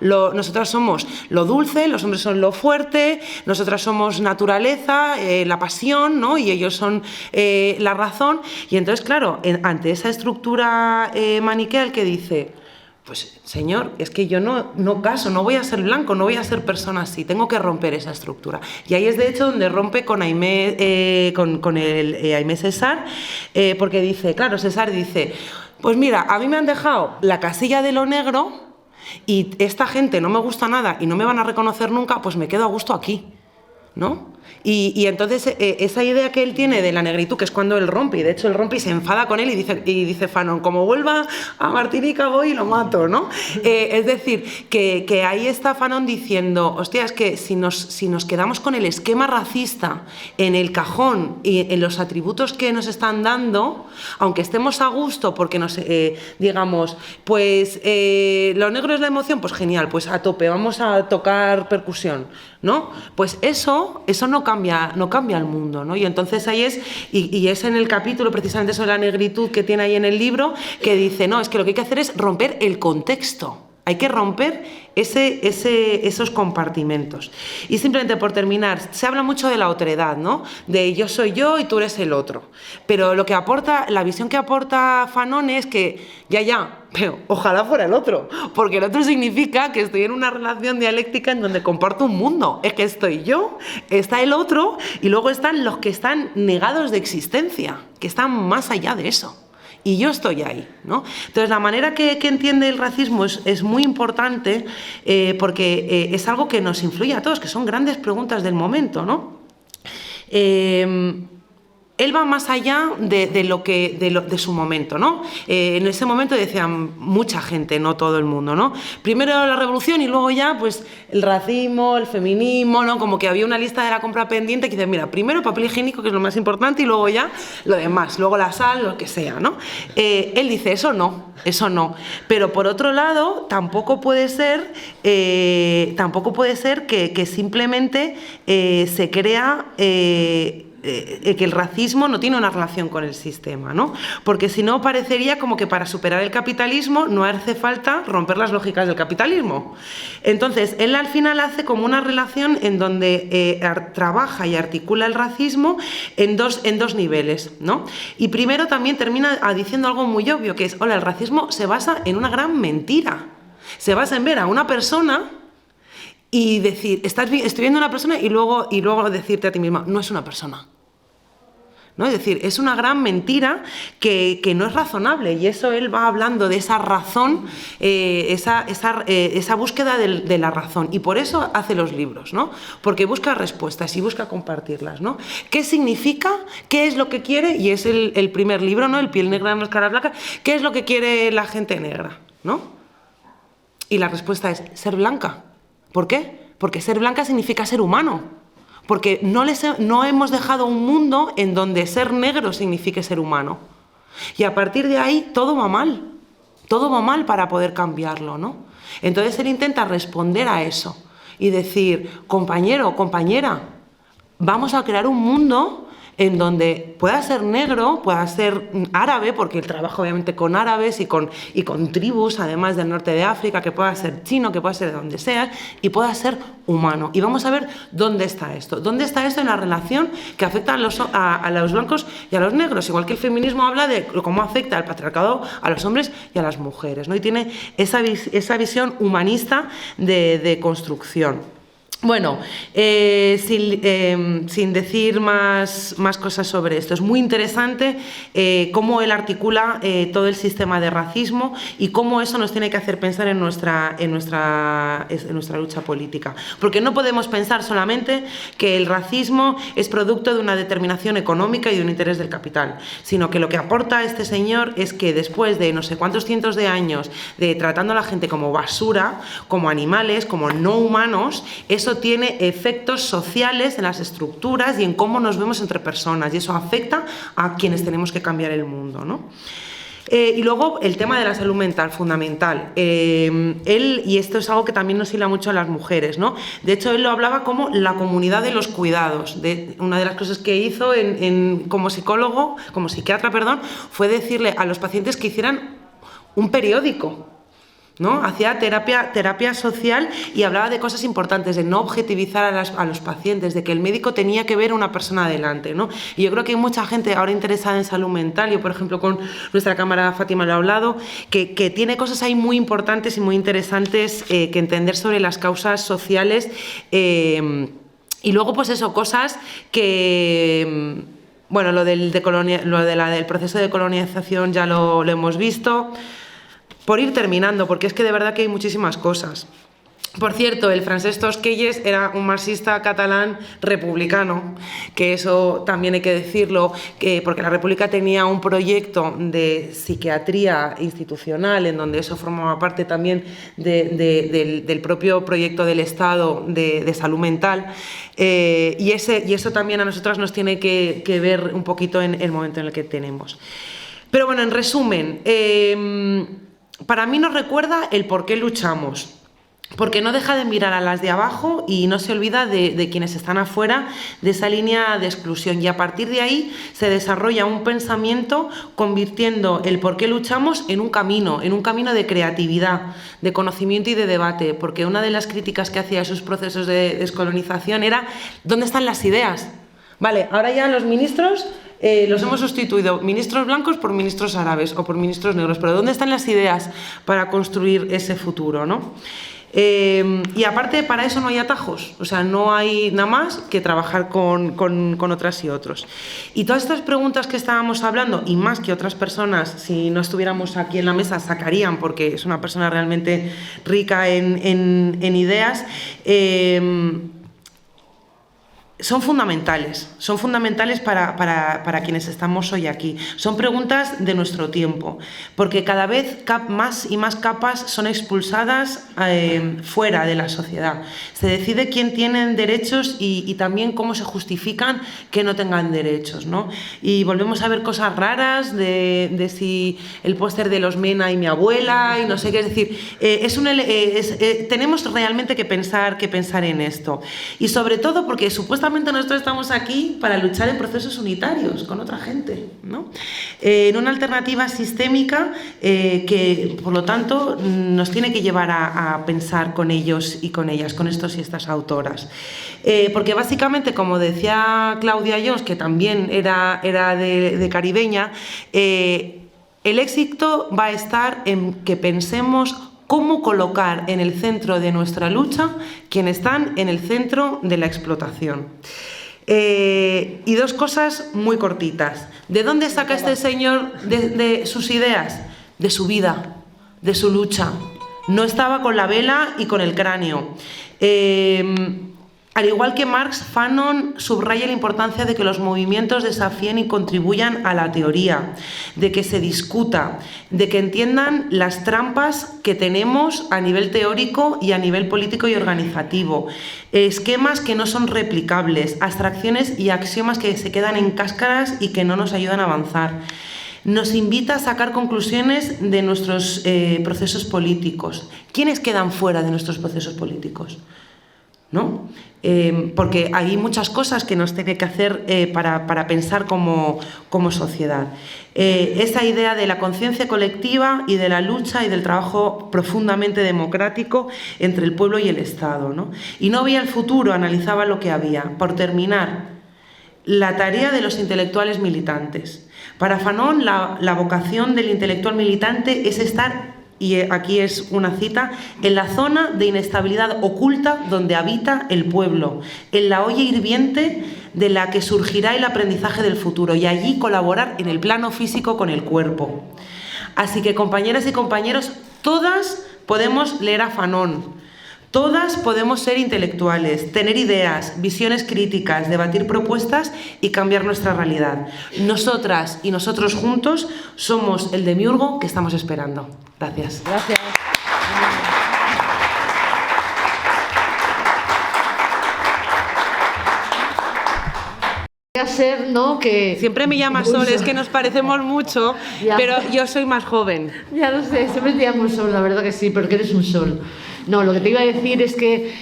nosotras somos lo dulce, los hombres son lo fuerte, nosotras somos naturaleza, la pasión, ¿no? Y ellos son la razón. Y entonces, claro, ante esa estructura maniquea, el que dice, pues señor, es que yo no caso, no voy a ser blanco, no voy a ser persona así, tengo que romper esa estructura. Y ahí es de hecho donde rompe con Aimé, con Aimé Césaire, porque dice, claro, Césaire dice, pues mira, a mí me han dejado la casilla de lo negro y esta gente no me gusta nada y no me van a reconocer nunca, pues me quedo a gusto aquí, ¿no? Y entonces esa idea que él tiene de la negritud, que es cuando él rompe, y de hecho él rompe y se enfada con él y dice Fanon, como vuelva a Martinica voy y lo mato, ¿no? Es decir, que ahí está Fanon diciendo, hostia, es que si nos quedamos con el esquema racista en el cajón y en los atributos que nos están dando, aunque estemos a gusto porque digamos, pues lo negro es la emoción, pues genial, pues a tope, vamos a tocar percusión, ¿no? Pues eso no cambia el mundo, ¿no? Y entonces ahí y es en el capítulo precisamente sobre la negritud que tiene ahí en el libro, que dice, no, es que lo que hay que hacer es romper el contexto. Hay que romper esos compartimentos. Y simplemente por terminar, se habla mucho de la otredad, ¿no? De yo soy yo y tú eres el otro. Pero la visión que aporta Fanon es que, pero ojalá fuera el otro. Porque el otro significa que estoy en una relación dialéctica en donde comparto un mundo. Es que estoy yo, está el otro y luego están los que están negados de existencia, que están más allá de eso. Y yo estoy ahí, ¿no? Entonces, la manera que entiende el racismo es muy importante porque es algo que nos influye a todos, que son grandes preguntas del momento, ¿no? Él va más allá de su momento, ¿no? En ese momento decían mucha gente, no todo el mundo, ¿no? Primero la revolución y luego ya, pues, el racismo, el feminismo, ¿no? Como que había una lista de la compra pendiente que dice, mira, primero papel higiénico, que es lo más importante, y luego ya lo demás, luego la sal, lo que sea, ¿no? Él dice, eso no. Pero por otro lado, tampoco puede ser que simplemente se crea... que el racismo no tiene una relación con el sistema, ¿no? Porque si no parecería como que para superar el capitalismo no hace falta romper las lógicas del capitalismo. Entonces, él al final hace como una relación en donde trabaja y articula el racismo en dos niveles, ¿no? Y primero también termina diciendo algo muy obvio, que es, el racismo se basa en una gran mentira. Se basa en ver a una persona y decir, estoy viendo a una persona y luego decirte a ti misma, no es una persona, ¿no? Es decir, es una gran mentira que no es razonable, y eso él va hablando de esa razón, esa búsqueda de la razón, y por eso hace los libros, ¿no? Porque busca respuestas y busca compartirlas, ¿no? ¿Qué significa? ¿Qué es lo que quiere? Y es el primer libro, ¿no? El Piel negra, máscaras blancas. ¿Qué es lo que quiere la gente negra, ¿no? Y la respuesta es ser blanca. ¿Por qué? Porque ser blanca significa ser humano. Porque no hemos dejado un mundo en donde ser negro signifique ser humano. Y a partir de ahí todo va mal para poder cambiarlo, ¿no? Entonces él intenta responder a eso y decir, compañero, compañera, vamos a crear un mundo en donde pueda ser negro, pueda ser árabe, porque él trabaja obviamente con árabes y con tribus, además del norte de África, que pueda ser chino, que pueda ser de donde sea, y pueda ser humano. Y vamos a ver dónde está esto. ¿Dónde está esto en la relación que afecta a los blancos y a los negros? Igual que el feminismo habla de cómo afecta el patriarcado a los hombres y a las mujeres, ¿no? Y tiene esa visión humanista de construcción. Bueno, sin decir más cosas sobre esto, es muy interesante cómo él articula todo el sistema de racismo y cómo eso nos tiene que hacer pensar en nuestra lucha política. Porque no podemos pensar solamente que el racismo es producto de una determinación económica y de un interés del capital, sino que lo que aporta este señor es que después de no sé cuántos cientos de años de tratando a la gente como basura, como animales, como no humanos, eso tiene efectos sociales en las estructuras y en cómo nos vemos entre personas, y eso afecta a quienes tenemos que cambiar el mundo, ¿no? Y luego el tema de la salud mental, fundamental. Él, y esto es algo que también nos hila mucho a las mujeres, ¿no? De hecho, él lo hablaba como la comunidad de los cuidados. Una de las cosas que hizo como psiquiatra, fue decirle a los pacientes que hicieran un periódico, ¿no? Hacía terapia social y hablaba de cosas importantes, de no objetivizar a los pacientes, de que el médico tenía que ver a una persona adelante, ¿no? Y yo creo que hay mucha gente ahora interesada en salud mental. Yo, por ejemplo, con nuestra cámara Fátima lo he hablado, que tiene cosas ahí muy importantes y muy interesantes que entender sobre las causas sociales. Y luego, pues eso, cosas que... Bueno, lo del proceso de colonización ya lo hemos visto. Por ir terminando, porque es que de verdad que hay muchísimas cosas. Por cierto, el Francesc Tosquelles era un marxista catalán republicano, que eso también hay que decirlo, porque la República tenía un proyecto de psiquiatría institucional, en donde eso formaba parte también del propio proyecto del Estado de salud mental, y eso también a nosotras nos tiene que ver un poquito en el momento en el que tenemos. Pero bueno, en resumen, para mí nos recuerda el por qué luchamos, porque no deja de mirar a las de abajo y no se olvida de quienes están afuera de esa línea de exclusión, y a partir de ahí se desarrolla un pensamiento convirtiendo el por qué luchamos en un camino de creatividad, de conocimiento y de debate, porque una de las críticas que hacía a esos procesos de descolonización era ¿dónde están las ideas? Vale, ahora ya los ministros los hemos sustituido, ministros blancos por ministros árabes o por ministros negros, pero ¿dónde están las ideas para construir ese futuro, ¿no? Y aparte, para eso no hay atajos, o sea, no hay nada más que trabajar con otras y otros. Y todas estas preguntas que estábamos hablando, y más que otras personas, si no estuviéramos aquí en la mesa, sacarían, porque es una persona realmente rica en ideas, son fundamentales para quienes estamos hoy aquí. Son preguntas de nuestro tiempo, porque cada vez más y más capas son expulsadas fuera de la sociedad. Se decide quién tiene derechos y también cómo se justifican que no tengan derechos, ¿no? Y volvemos a ver cosas raras de si el póster de los Mena y mi abuela y no sé qué. Es decir, tenemos realmente que pensar en esto, y sobre todo porque supuestamente nosotros estamos aquí para luchar en procesos unitarios con otra gente, ¿no? En una alternativa sistémica que, por lo tanto, nos tiene que llevar a pensar con ellos y con ellas, con estos y estas autoras. Porque básicamente, como decía Claudia Jones, que también era de caribeña, el éxito va a estar en que pensemos cómo colocar en el centro de nuestra lucha quienes están en el centro de la explotación. Y dos cosas muy cortitas. ¿De dónde saca este señor de sus ideas? De su vida, de su lucha. No estaba con la vela y con el cráneo. Al igual que Marx, Fanon subraya la importancia de que los movimientos desafíen y contribuyan a la teoría, de que se discuta, de que entiendan las trampas que tenemos a nivel teórico y a nivel político y organizativo, esquemas que no son replicables, abstracciones y axiomas que se quedan en cáscaras y que no nos ayudan a avanzar. nos invita a sacar conclusiones de nuestros procesos políticos. ¿Quiénes quedan fuera de nuestros procesos políticos? ¿No? Porque hay muchas cosas que nos tiene que hacer para pensar como sociedad. Esa idea de la conciencia colectiva y de la lucha y del trabajo profundamente democrático entre el pueblo y el Estado, ¿no? Y no veía el futuro, analizaba lo que había. Por terminar, la tarea de los intelectuales militantes. Para Fanon, la vocación del intelectual militante es estar, y aquí es una cita, en la zona de inestabilidad oculta donde habita el pueblo, en la olla hirviente de la que surgirá el aprendizaje del futuro, y allí colaborar en el plano físico con el cuerpo. Así que, compañeras y compañeros, todas podemos leer a Fanon. Todas podemos ser intelectuales, tener ideas, visiones críticas, debatir propuestas y cambiar nuestra realidad. Nosotras y nosotros juntos somos el demiurgo que estamos esperando. Gracias. Gracias. Ser, ¿no? Que siempre me llamas Sol, es que nos parecemos mucho, ya, pero yo soy más joven. Ya lo sé, siempre te llamo Sol, la verdad que sí, porque eres un sol. No, lo que te iba a decir es que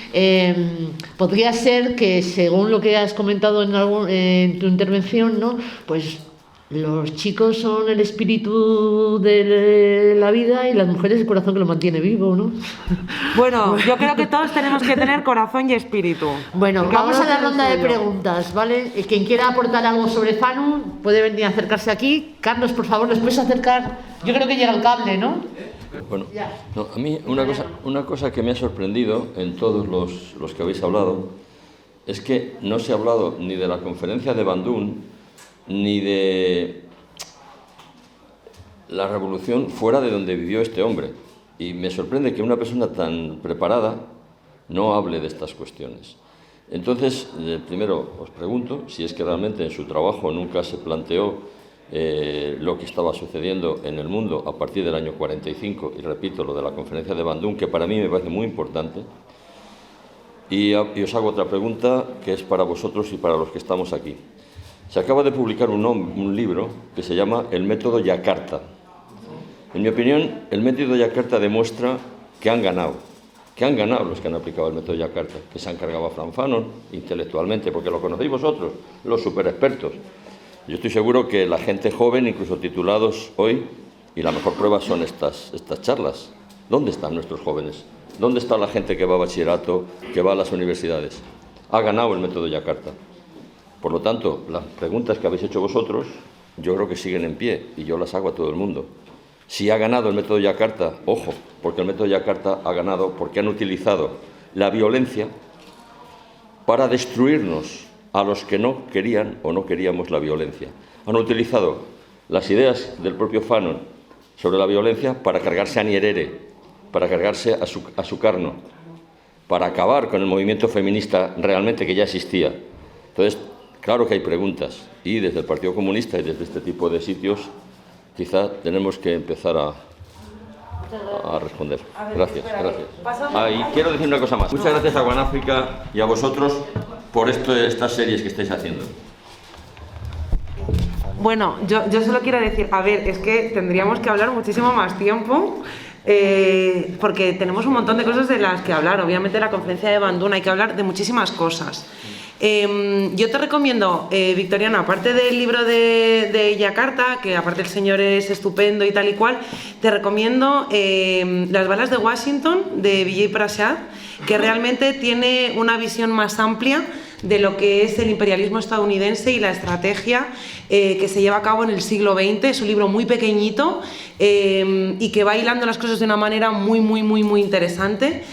podría ser que, según lo que has comentado en tu intervención, ¿no? Pues los chicos son el espíritu de la vida y las mujeres el corazón que lo mantiene vivo, ¿no? Bueno, yo creo que todos tenemos que tener corazón y espíritu. Bueno, vamos a la ronda de preguntas, ¿vale? Quien quiera aportar algo sobre Fanon puede venir a acercarse aquí. Carlos, por favor, ¿les puedes acercar? Yo creo que llega el cable, ¿no? Bueno, no, a mí una cosa que me ha sorprendido en todos los que habéis hablado es que no se ha hablado ni de la conferencia de Bandung ni de la revolución fuera de donde vivió este hombre. Y me sorprende que una persona tan preparada no hable de estas cuestiones. Entonces, primero os pregunto si es que realmente en su trabajo nunca se planteó lo que estaba sucediendo en el mundo a partir del año 45, y repito, lo de la conferencia de Bandung, que para mí me parece muy importante. Y os hago otra pregunta que es para vosotros y para los que estamos aquí. Se acaba de publicar un libro que se llama El método Yakarta. En mi opinión, el método Yakarta demuestra que han ganado los que han aplicado el método Yakarta, que se han cargado a Frank Fanon intelectualmente, porque lo conocéis vosotros, los superexpertos. Yo estoy seguro que la gente joven, incluso titulados hoy, y la mejor prueba son estas charlas. ¿Dónde están nuestros jóvenes? ¿Dónde está la gente que va a bachillerato, que va a las universidades? Ha ganado el método Yakarta. Por lo tanto, las preguntas que habéis hecho vosotros, yo creo que siguen en pie, y yo las hago a todo el mundo. Si ha ganado el método Yakarta, ojo, porque el método Yakarta ha ganado porque han utilizado la violencia para destruirnos a los que no querían o no queríamos la violencia. Han utilizado las ideas del propio Fanon sobre la violencia para cargarse a Nyerere, para cargarse a Sukarno, para acabar con el movimiento feminista realmente que ya existía. Entonces, claro que hay preguntas, y desde el Partido Comunista y desde este tipo de sitios quizá tenemos que empezar a responder. Gracias. Y quiero decir una cosa más. Muchas gracias a One África y a vosotros por estas series que estáis haciendo. Bueno, yo solo quiero decir, a ver, es que tendríamos que hablar muchísimo más tiempo, porque tenemos un montón de cosas de las que hablar. Obviamente la conferencia de Bandung, hay que hablar de muchísimas cosas. Yo te recomiendo, Victoriana, aparte del libro de Yakarta, que aparte el señor es estupendo y tal y cual, te recomiendo Las balas de Washington, de Vijay Prashad, que realmente tiene una visión más amplia de lo que es el imperialismo estadounidense y la estrategia que se lleva a cabo en el siglo XX. Es un libro muy pequeñito y que va hilando las cosas de una manera muy interesante.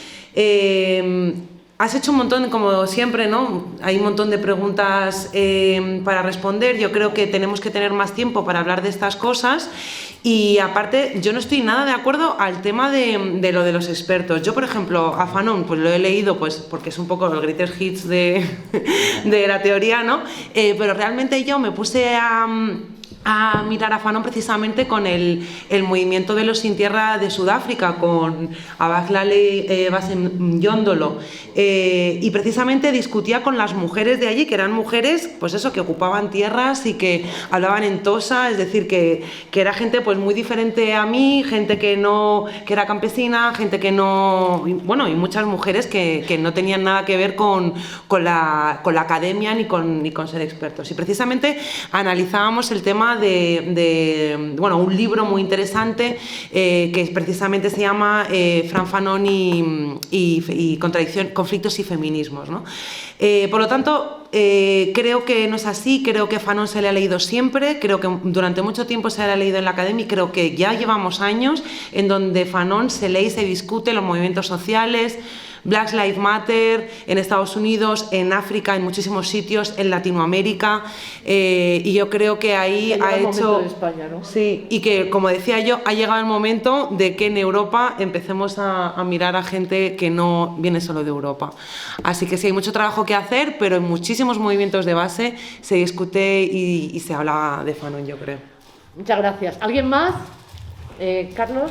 Has hecho un montón, como siempre, ¿no? Hay un montón de preguntas para responder. Yo creo que tenemos que tener más tiempo para hablar de estas cosas. Y aparte, yo no estoy nada de acuerdo al tema de lo de los expertos. Yo, por ejemplo, a Fanon, pues lo he leído pues porque es un poco el greatest hits de la teoría, ¿no? Pero realmente yo me puse a a mirar a Fanon precisamente con el movimiento de los sin tierra de Sudáfrica, con Abahlali Basem-Yondolo, y precisamente discutía con las mujeres de allí, que eran mujeres, pues eso, que ocupaban tierras y que hablaban en tosa, es decir, que era gente pues muy diferente a mí, gente que era campesina, gente que no, bueno, y muchas mujeres que no tenían nada que ver con la academia ni con ser expertos. Y precisamente analizábamos el tema de un libro muy interesante que precisamente se llama Frantz Fanon y conflictos y feminismos, ¿no? Por lo tanto, creo que no es así, creo que Fanon se le ha leído siempre, creo que durante mucho tiempo se le ha leído en la academia y creo que ya llevamos años en donde Fanon se lee y se discute los movimientos sociales, Black Lives Matter en Estados Unidos, en África, en muchísimos sitios, en Latinoamérica, y yo creo que ahí ha hecho... De España, ¿no? Sí, y que, como decía yo, ha llegado el momento de que en Europa empecemos a mirar a gente que no viene solo de Europa. Así que sí, hay mucho trabajo que hacer, pero en muchísimos movimientos de base se discute y se habla de Fanon, yo creo. Muchas gracias. ¿Alguien más? Carlos.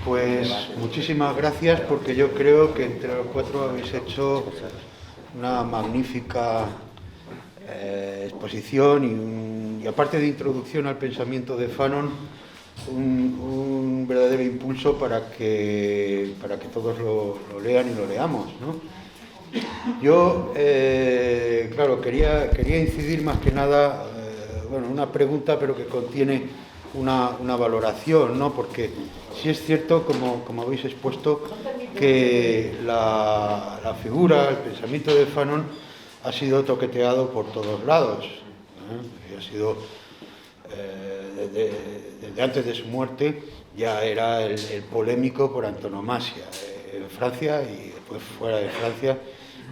Pues muchísimas gracias, porque yo creo que entre los cuatro habéis hecho una magnífica exposición y aparte de introducción al pensamiento de Fanon, un verdadero impulso para que todos lo lean y lo leamos, ¿no? Yo, claro, quería incidir más que nada, una pregunta, pero que contiene una valoración, ¿no? Porque sí es cierto, como habéis expuesto, que la figura, el pensamiento de Fanon ha sido toqueteado por todos lados, ¿eh? Y ha sido, desde antes de su muerte, ya era el polémico por antonomasia, en Francia y después fuera de Francia,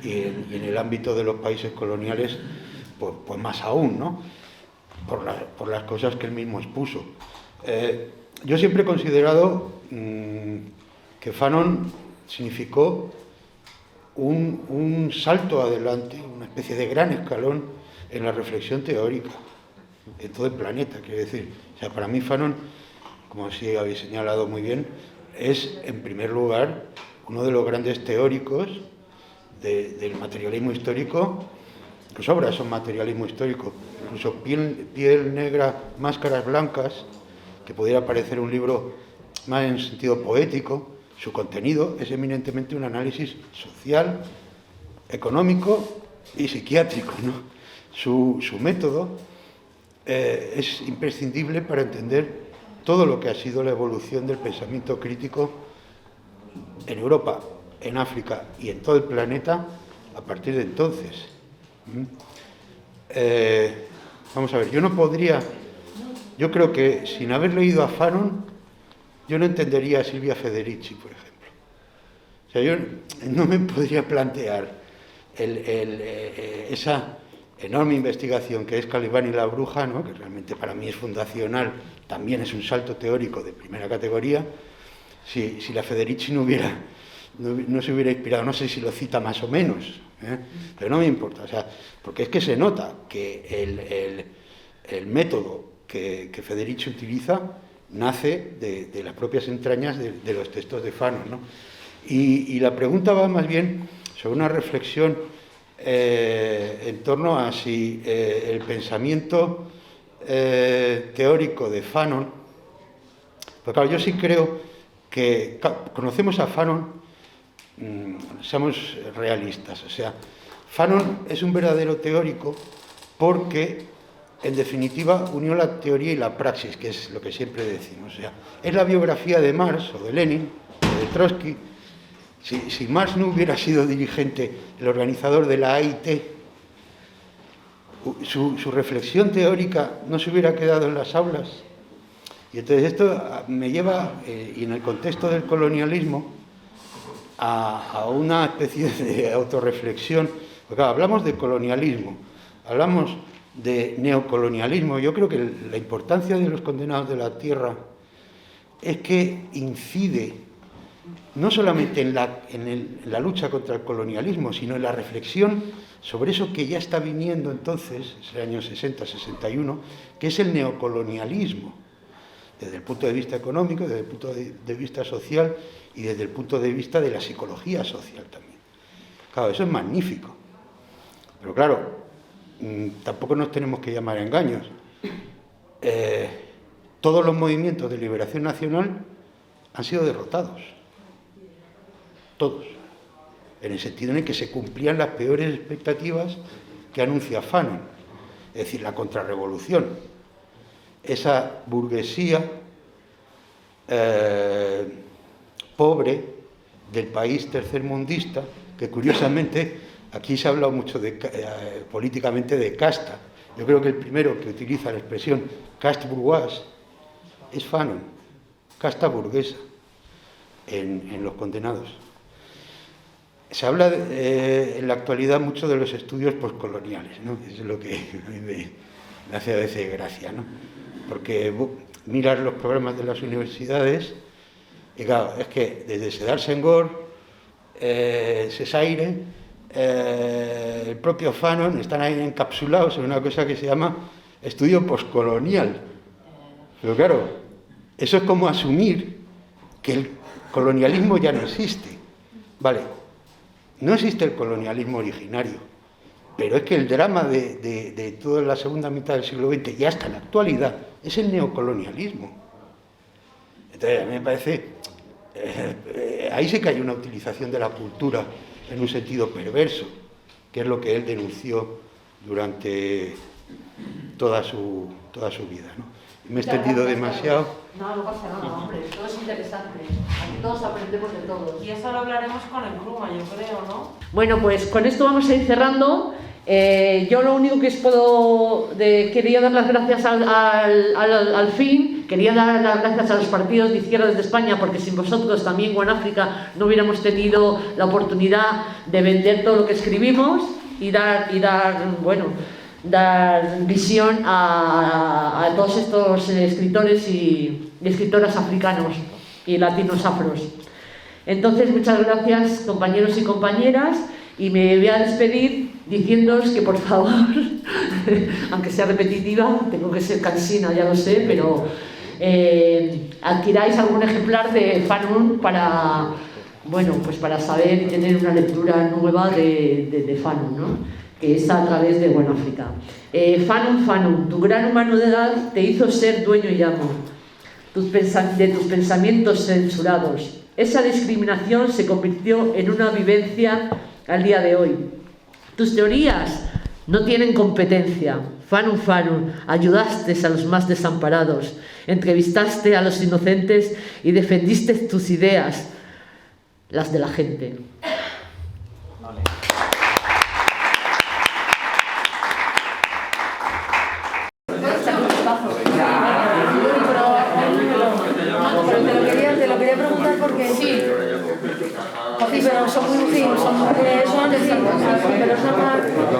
y en el ámbito de los países coloniales, pues más aún, ¿no? Por las cosas que él mismo expuso. Yo siempre he considerado que Fanon significó un salto adelante, una especie de gran escalón en la reflexión teórica en todo el planeta, quiero decir. O sea, para mí Fanon, como sí habéis señalado muy bien, es en primer lugar uno de los grandes teóricos del materialismo histórico. Sus obras son materialismo histórico, incluso Piel Negra, Máscaras Blancas, que pudiera parecer un libro más en sentido poético. Su contenido es eminentemente un análisis social, económico y psiquiátrico, ¿no? Su método es imprescindible para entender todo lo que ha sido la evolución del pensamiento crítico en Europa, en África y en todo el planeta a partir de entonces. Vamos a ver, yo creo que sin haber leído a Fanon, yo no entendería a Silvia Federici, por ejemplo. O sea, yo no me podría plantear esa enorme investigación que es Calibán y la bruja, ¿no? Que realmente para mí es fundacional, también es un salto teórico de primera categoría, si la Federici no se hubiera inspirado, no sé si lo cita más o menos, pero no me importa, o sea, porque es que se nota que el método que Federici utiliza nace de las propias entrañas de los textos de Fanon, ¿no? Y la pregunta va más bien sobre una reflexión en torno a si el pensamiento teórico de Fanon, porque claro, yo sí creo que conocemos a Fanon, seamos realistas, o sea, Fanon es un verdadero teórico porque, en definitiva, unió la teoría y la praxis, que es lo que siempre decimos. O sea, es la biografía de Marx o de Lenin o de Trotsky. Si Marx no hubiera sido dirigente, el organizador de la AIT, su reflexión teórica no se hubiera quedado en las aulas. Y entonces esto me lleva, y en el contexto del colonialismo, a una especie de autorreflexión. Porque hablamos de colonialismo, hablamos de neocolonialismo. Yo creo que la importancia de los condenados de la tierra es que incide no solamente en la lucha contra el colonialismo, sino en la reflexión sobre eso que ya está viniendo entonces, es el año 60-61, que es el neocolonialismo, desde el punto de vista económico, desde el punto de vista social y desde el punto de vista de la psicología social también. Claro, eso es magnífico. Pero claro, tampoco nos tenemos que llamar a engaños. Todos los movimientos de liberación nacional han sido derrotados. Todos. En el sentido en el que se cumplían las peores expectativas que anuncia Fanon. Es decir, la contrarrevolución. Esa burguesía pobre del país tercermundista, que curiosamente aquí se ha hablado mucho políticamente de casta. Yo creo que el primero que utiliza la expresión caste bourgeoise es Fanon, casta burguesa, en Los Condenados. Se habla en la actualidad mucho de los estudios postcoloniales, ¿no? Eso es lo que a mí me hace a veces gracia, ¿no? Porque miras los programas de las universidades y claro, es que desde Sédar Senghor, Cesaire, el propio Fanon están ahí encapsulados en una cosa que se llama estudio postcolonial. Pero claro, eso es como asumir que el colonialismo ya no existe. Vale, no existe el colonialismo originario, pero es que el drama de toda la segunda mitad del siglo XX y hasta la actualidad es el neocolonialismo. Entonces, a mí me parece, ahí sí que hay una utilización de la cultura en un sentido perverso, que es lo que él denunció durante toda su vida, ¿no? Me he extendido demasiado. No, no pasa nada, hombre, todo es interesante. Aquí todos aprendemos de todos. Y eso lo hablaremos con el Kruma, yo creo, ¿no? Bueno, pues con esto vamos a ir cerrando. Yo lo único que quería dar las gracias al fin, quería dar las gracias a los partidos de izquierdas de España, porque sin vosotros también One África no hubiéramos tenido la oportunidad de vender todo lo que escribimos y dar visión a todos estos escritores y escritoras africanos y latinos afros. Entonces, muchas gracias, compañeros y compañeras, y me voy a despedir diciéndoos que, por favor, aunque sea repetitiva, tengo que ser cansina, ya lo sé, pero adquiráis algún ejemplar de Fanon para saber y tener una lectura nueva de Fanon, ¿no? Que es a través de One África. Fanon, tu gran humanidad te hizo ser dueño y amo de tus pensamientos censurados. Esa discriminación se convirtió en una vivencia al día de hoy. Tus teorías no tienen competencia. Fanon, ayudaste a los más desamparados, entrevistaste a los inocentes y defendiste tus ideas, las de la gente. Te lo quería preguntar porque sí, pero son muy útiles, son de 5, pero son para